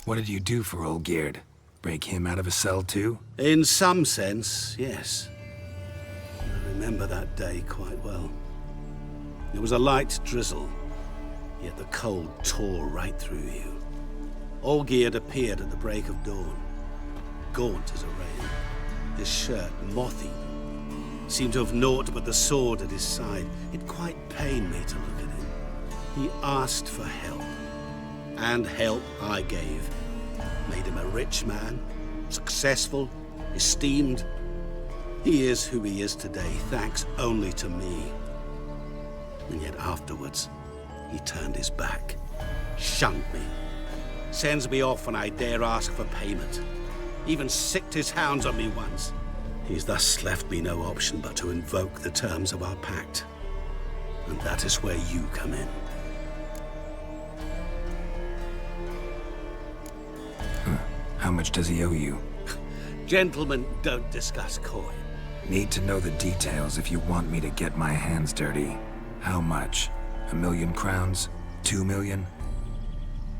What did you do for Olgierd? Break him out of a cell too? In some sense, yes. I remember that day quite well. It was a light drizzle, yet the cold tore right through you. Olgierd appeared at the break of dawn, gaunt as a raven, his shirt moth-eaten, seemed to have naught but the sword at his side. It quite pained me to look at him. He asked for help, and help I gave. Made him a rich man, successful, esteemed. He is who he is today, thanks only to me. And yet afterwards, he turned his back, shunned me, sends me off when I dare ask for payment, even sicked his hounds on me once. He's thus left me no option but to invoke the terms of our pact. And that is where you come in. How much does he owe you? Gentlemen don't discuss coin. Need to know the details if you want me to get my hands dirty. How much? 1,000,000 crowns? 2 million?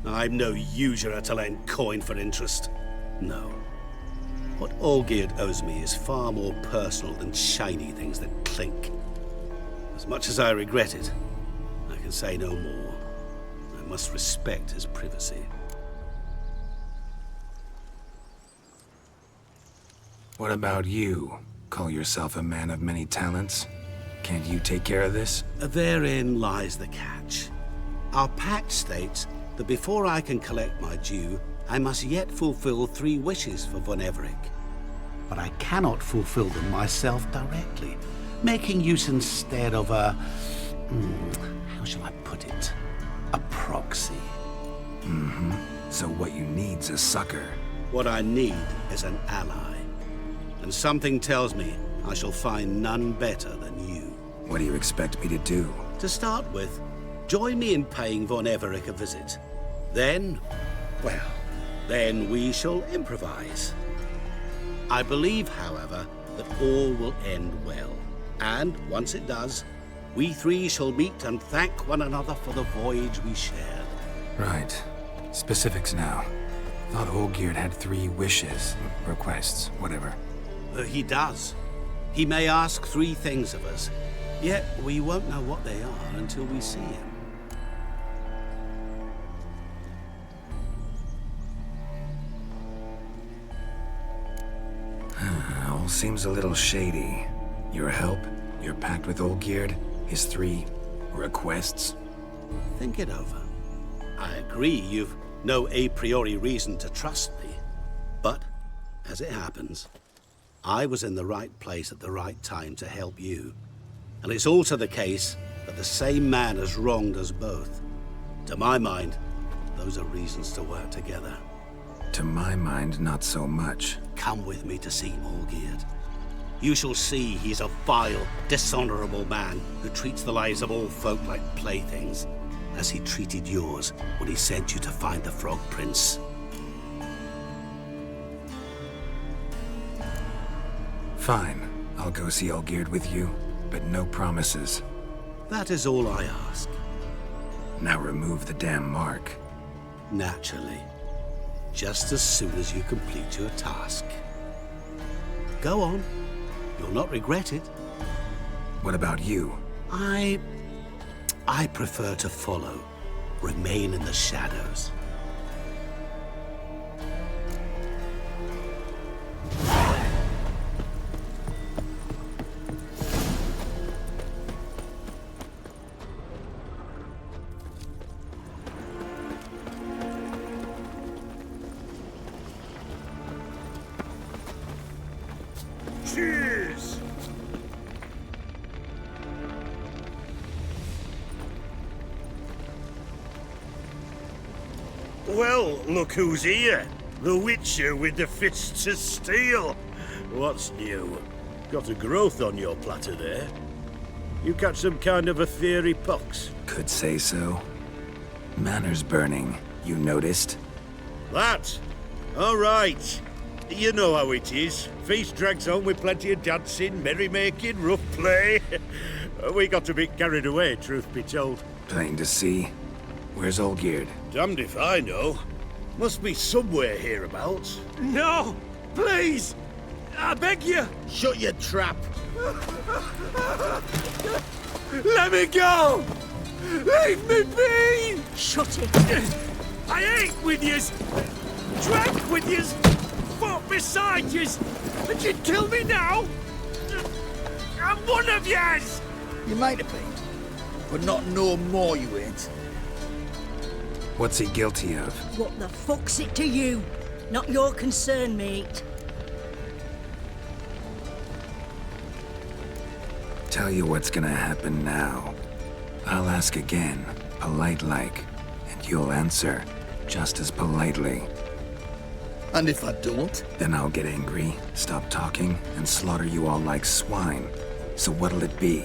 I'm no usurer to lend coin for interest. No. What Olgierd owes me is far more personal than shiny things that clink. As much as I regret it, I can say no more. I must respect his privacy. What about you? Call yourself a man of many talents? Can't you take care of this? Therein lies the catch. Our pact states that before I can collect my due, I must yet fulfill 3 wishes for Von Everec. But I cannot fulfill them myself directly, making use instead of a... how shall I put it? A proxy. Mm-hmm. So what you need's a sucker. What I need is an ally. And something tells me I shall find none better than you. What do you expect me to do? To start with, join me in paying Von Everec a visit. Then, well, then we shall improvise. I believe, however, that all will end well. And once it does, we 3 shall meet and thank one another for the voyage we shared. Right. Specifics now. Thought Olgierd had 3 wishes, requests, whatever. He does. He may ask 3 things of us, yet we won't know what they are until we see him. All seems a little shady. Your help, your pact with Olgierd, his 3 requests. Think it over. I agree you've no a priori reason to trust me. But, as it happens, I was in the right place at the right time to help you. And it's also the case that the same man has wronged us both. To my mind, those are reasons to work together. To my mind, not so much. Come with me to see Olgierd. You shall see he's a vile, dishonorable man who treats the lives of all folk like playthings, as he treated yours when he sent you to find the Frog Prince. Fine. I'll go see Olgierd with you, but no promises. That is all I ask. Now remove the damn mark. Naturally. Just as soon as you complete your task. Go on. You'll not regret it. What about you? I prefer to follow. Remain in the shadows. Cheers! Well, look who's here. The Witcher with the fists of steel. What's new? Got a growth on your platter there. You catch some kind of a fiery pox? Could say so. Manners burning, you noticed? That? All right. You know how it is. Feast drags on with plenty of dancing, merrymaking, rough play. We got a bit carried away, truth be told. Plain to see. Where's Olgierd? Damned if I know. Must be somewhere hereabouts. No! Please! I beg you! Shut your trap! Let me go! Leave me be! Shut it! I ate with yous! Drank with yous! Fought beside yous! And you'd kill me now? I'm one of yous! You might have been, but not no more you ain't. What's he guilty of? What the fuck's it to you? Not your concern, mate. Tell you what's gonna happen now. I'll ask again, polite-like, and you'll answer just as politely. And if I don't? Then I'll get angry, stop talking, and slaughter you all like swine. So what'll it be?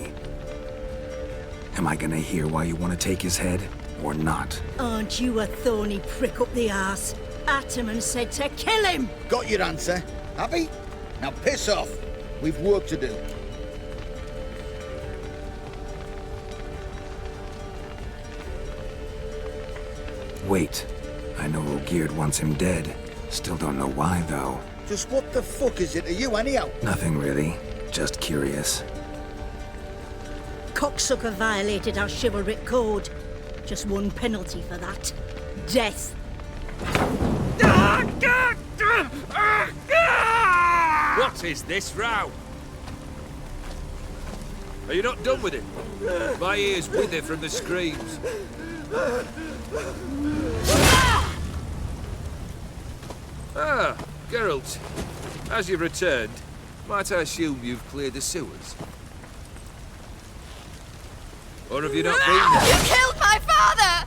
Am I gonna hear why you want to take his head, or not? Aren't you a thorny prick up the arse? Ataman said to kill him! Got your answer. Happy? Now piss off. We've work to do. Wait. I know Olgierd wants him dead. Still don't know why, though. Just what the fuck is it to you, anyhow? Nothing really. Just curious. Cocksucker violated our chivalric code. Just one penalty for that. Death. What is this row? Are you not done with it? My ears wither from the screams. Ah, Geralt. As you've returned, might I assume you've cleared the sewers? Or have you not been there? You killed my father!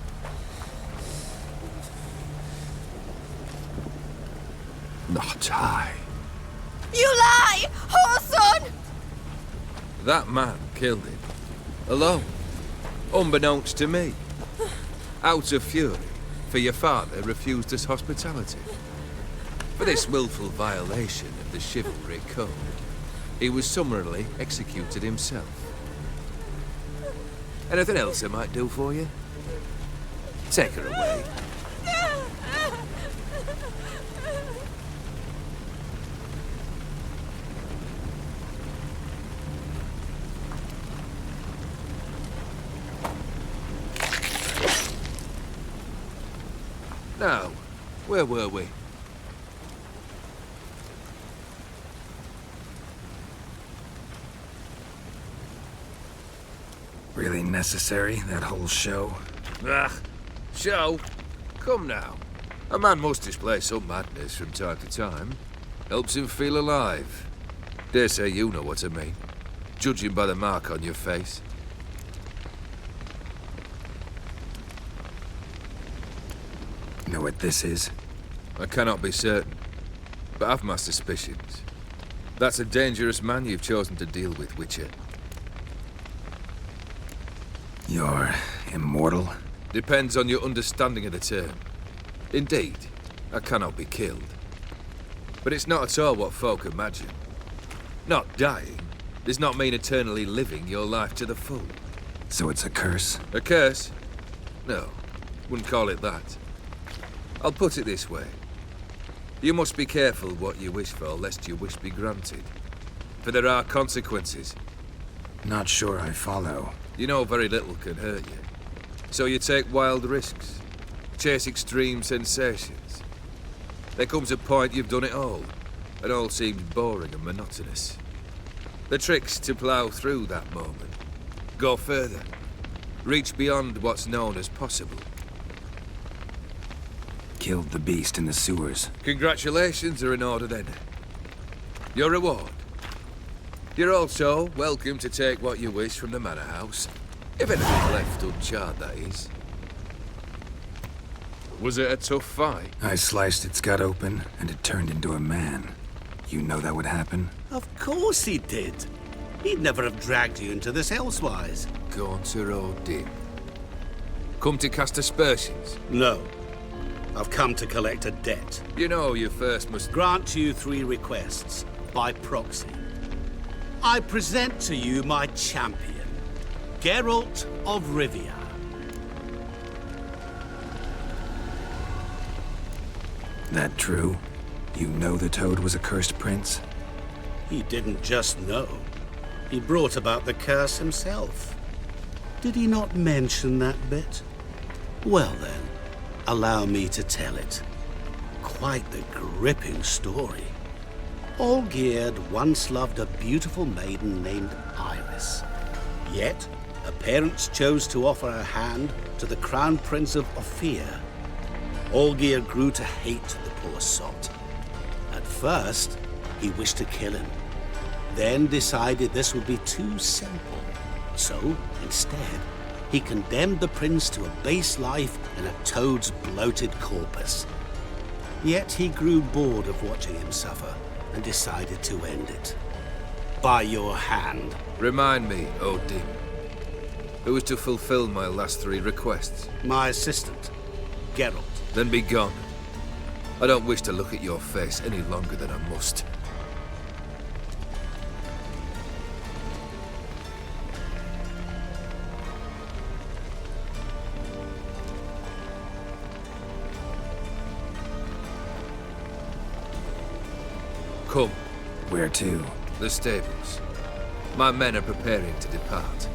Not I. You lie! Whoreson! That man killed him. Alone. Unbeknownst to me. Out of fury, for your father refused us hospitality. For this willful violation of the chivalry code, he was summarily executed himself. Anything else I might do for you? Take her away. Now, where were we? Really necessary, that whole show? Ah, show? Come now. A man must display some madness from time to time. Helps him feel alive. Dare say you know what I mean. Judging by the mark on your face. Know what this is? I cannot be certain, but I've my suspicions. That's a dangerous man you've chosen to deal with, Witcher. You're immortal? Depends on your understanding of the term. Indeed, I cannot be killed. But it's not at all what folk imagine. Not dying does not mean eternally living your life to the full. So it's a curse? A curse? No, wouldn't call it that. I'll put it this way. You must be careful what you wish for, lest your wish be granted. For there are consequences. Not sure I follow. You know very little can hurt you. So you take wild risks. Chase extreme sensations. There comes a point you've done it all, and all seems boring and monotonous. The trick's to plough through that moment. Go further. Reach beyond what's known as possible. Killed the beast in the sewers. Congratulations are in order then. Your reward. You're also welcome to take what you wish from the manor house. If anything's left uncharred, that is. Was it a tough fight? I sliced its gut open, and it turned into a man. You know that would happen? Of course he did. He'd never have dragged you into this elsewise. Gaunter O'Dim. Come to cast aspersions? No. I've come to collect a debt. You know you first must... Grant you 3 requests, by proxy. I present to you my champion, Geralt of Rivia. That true? You know the Toad was a cursed prince? He didn't just know. He brought about the curse himself. Did he not mention that bit? Well then, allow me to tell it. Quite the gripping story. Olgierd once loved a beautiful maiden named Iris. Yet, her parents chose to offer her hand to the Crown Prince of Ophir Olgierd grew to hate the poor sot. At first, he wished to kill him, then decided this would be too simple. So, instead, he condemned the prince to a base life in a toad's bloated corpus. Yet he grew bored of watching him suffer and decided to end it. By your hand. Remind me, Odin. Who was to fulfill my last 3 requests? My assistant, Geralt. Then be gone. I don't wish to look at your face any longer than I must. Come. Where to? The stables. My men are preparing to depart.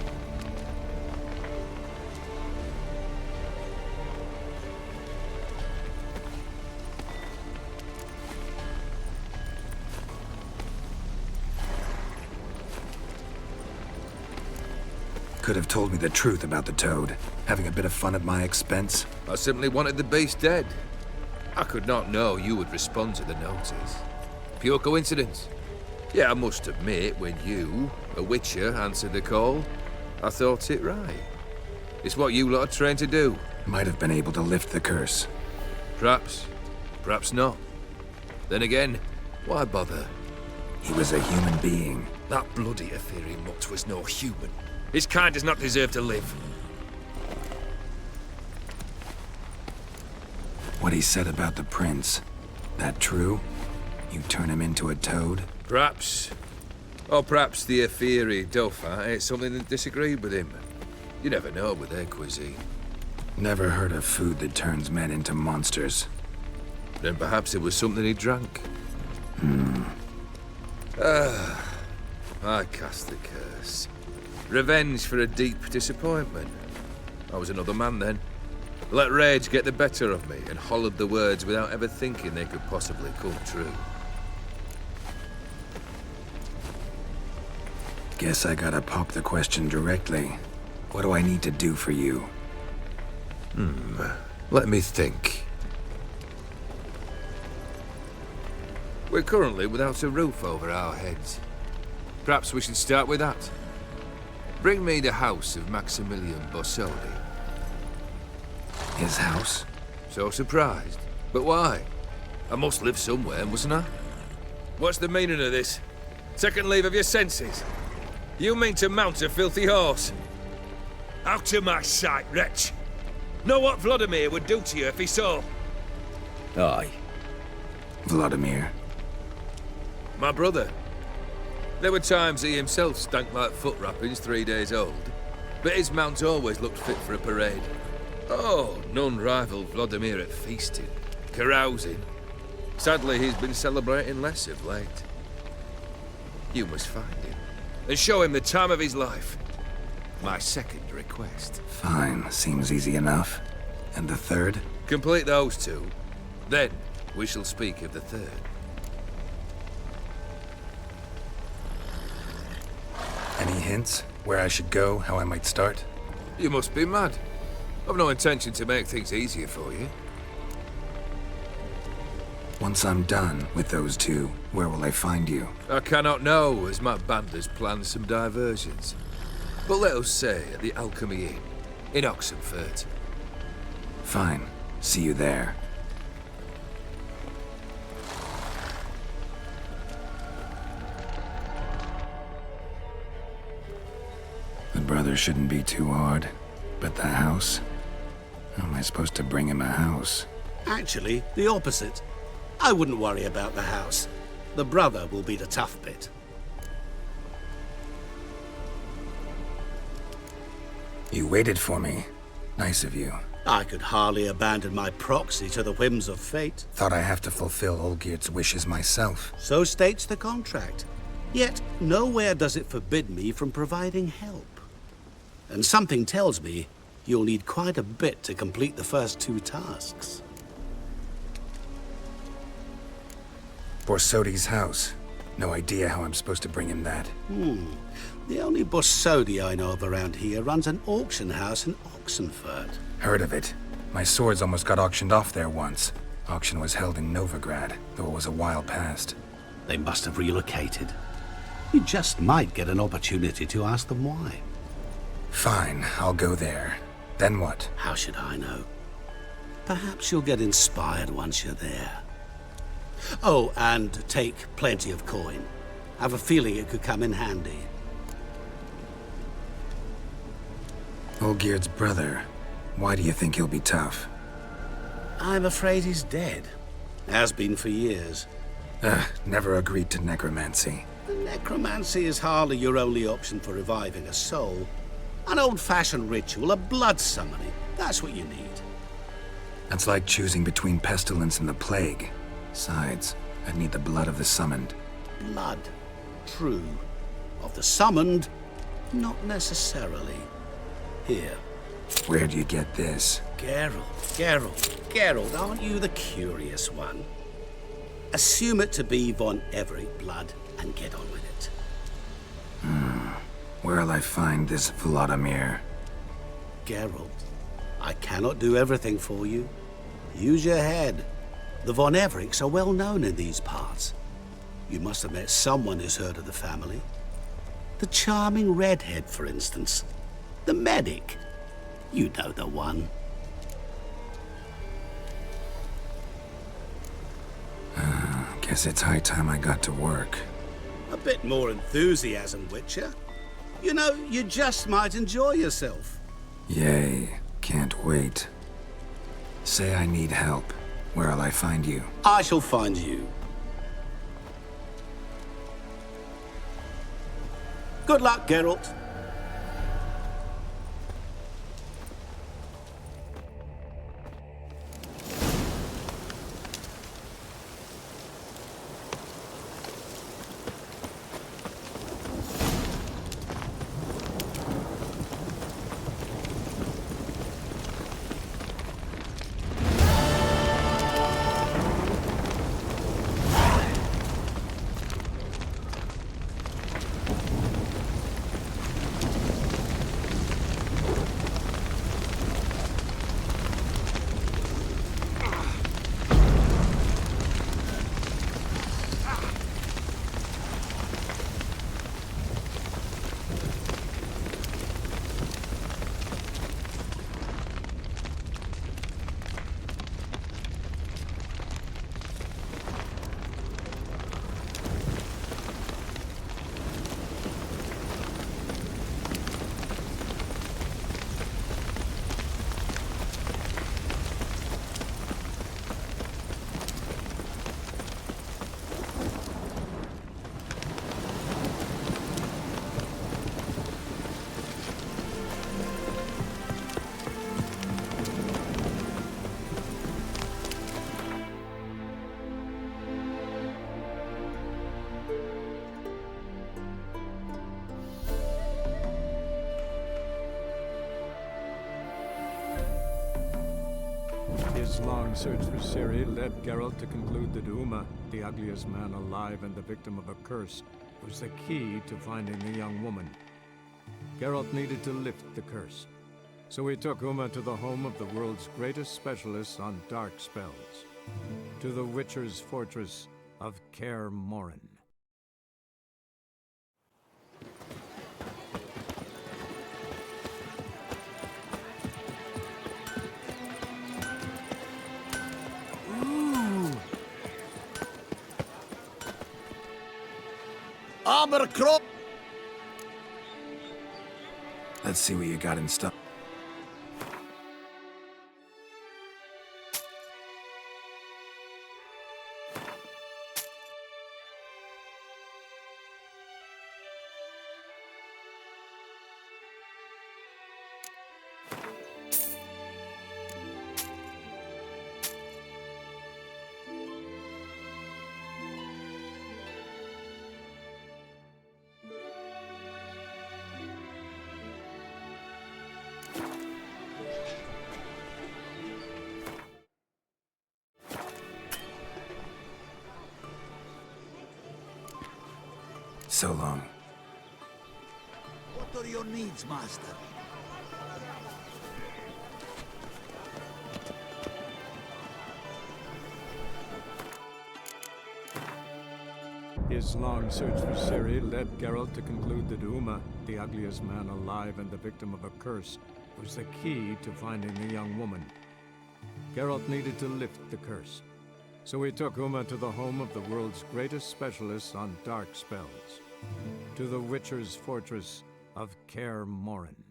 Could have told me the truth about the toad, having a bit of fun at my expense. I simply wanted the beast dead. I could not know you would respond to the notice. Pure coincidence. Yeah, I must admit, when you, a witcher, answered the call, I thought it right. It's what you lot are trained to do. Might have been able to lift the curse. Perhaps. Perhaps not. Then again, why bother? He was a human being. That bloody Aetheri mutt was no human. His kind does not deserve to live. What he said about the prince, that true? You turn him into a toad? Perhaps. Or perhaps the Aetheri Dauphin ate something that disagreed with him. You never know with their cuisine. Never heard of food that turns men into monsters. Then perhaps it was something he drank. I cast the curse. Revenge for a deep disappointment. I was another man then. Let rage get the better of me and hollered the words without ever thinking they could possibly come true. Guess I gotta pop the question directly. What do I need to do for you? Let me think. We're currently without a roof over our heads. Perhaps we should start with that. Bring me the house of Maximilian Borsodi. His house? So surprised. But why? I must live somewhere, mustn't I? What's the meaning of this? Second leave of your senses? You mean to mount a filthy horse? Out of my sight, wretch! Know what Vladimir would do to you if he saw? Aye. Vladimir. My brother. There were times he himself stank like foot wrappings 3 days old, but his mount always looked fit for a parade. Oh, none rivaled Vladimir at feasting, carousing. Sadly, he's been celebrating less of late. You must find him, and show him the time of his life. My second request. Fine, seems easy enough. And the third? Complete those 2, then we shall speak of the third. Any hints? Where I should go, how I might start? You must be mad. I've no intention to make things easier for you. Once I'm done with those 2, where will I find you? I cannot know, as my band has planned some diversions. But let us say at the Alchemy Inn, in Oxenfurt. Fine. See you there. The brother shouldn't be too hard. But the house? How am I supposed to bring him a house? Actually, the opposite. I wouldn't worry about the house. The brother will be the tough bit. You waited for me. Nice of you. I could hardly abandon my proxy to the whims of fate. Thought I have to fulfill Olgierd's wishes myself. So states the contract. Yet, nowhere does it forbid me from providing help. And something tells me you'll need quite a bit to complete the first 2 tasks. Borsodi's house. No idea how I'm supposed to bring him that. The only Borsodi I know of around here runs an auction house in Oxenfurt. Heard of it. My swords almost got auctioned off there once. Auction was held in Novigrad, though it was a while past. They must have relocated. You just might get an opportunity to ask them why. Fine, I'll go there. Then what? How should I know? Perhaps you'll get inspired once you're there. Oh, and take plenty of coin. I have a feeling it could come in handy. Olgierd's brother. Why do you think he'll be tough? I'm afraid he's dead. Has been for years. Never agreed to necromancy. Necromancy is hardly your only option for reviving a soul. An old-fashioned ritual, a blood summoning. That's what you need. That's like choosing between pestilence and the plague. Besides, I'd need the blood of the summoned. Blood. True. Of the summoned, not necessarily. Here. Where do you get this? Geralt, aren't you the curious one? Assume it to be Von Everett blood and get on with it. Where'll I find this Vladimir? Geralt, I cannot do everything for you. Use your head. The Von Evericks are well known in these parts. You must have met someone who's heard of the family. The charming redhead, for instance. The medic. You know the one. Guess it's high time I got to work. A bit more enthusiasm, Witcher. You know, you just might enjoy yourself. Yay. Can't wait. Say I need help. Where'll I find you? I shall find you. Good luck, Geralt. His long search for Ciri led Geralt to conclude that Uma, the ugliest man alive and the victim of a curse, was the key to finding the young woman. Geralt needed to lift the curse, so he took Uma to the home of the world's greatest specialist on dark spells, to the Witcher's fortress of Kaer Morhen. Abercrombie! Let's see what you got in stock. So long. What are your needs, master? His long search for Ciri led Geralt to conclude that Uma, the ugliest man alive and the victim of a curse, was the key to finding the young woman. Geralt needed to lift the curse, so he took Uma to the home of the world's greatest specialist on dark spells, to the Witcher's fortress of Kaer Morhen.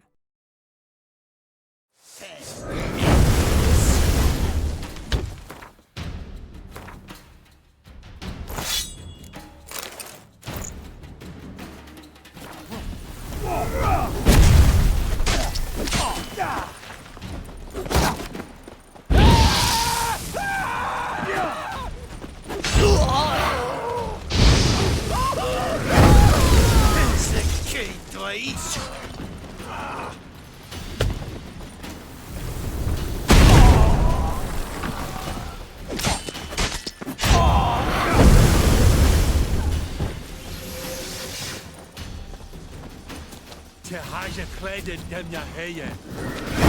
Te haja cleden dem ya heye.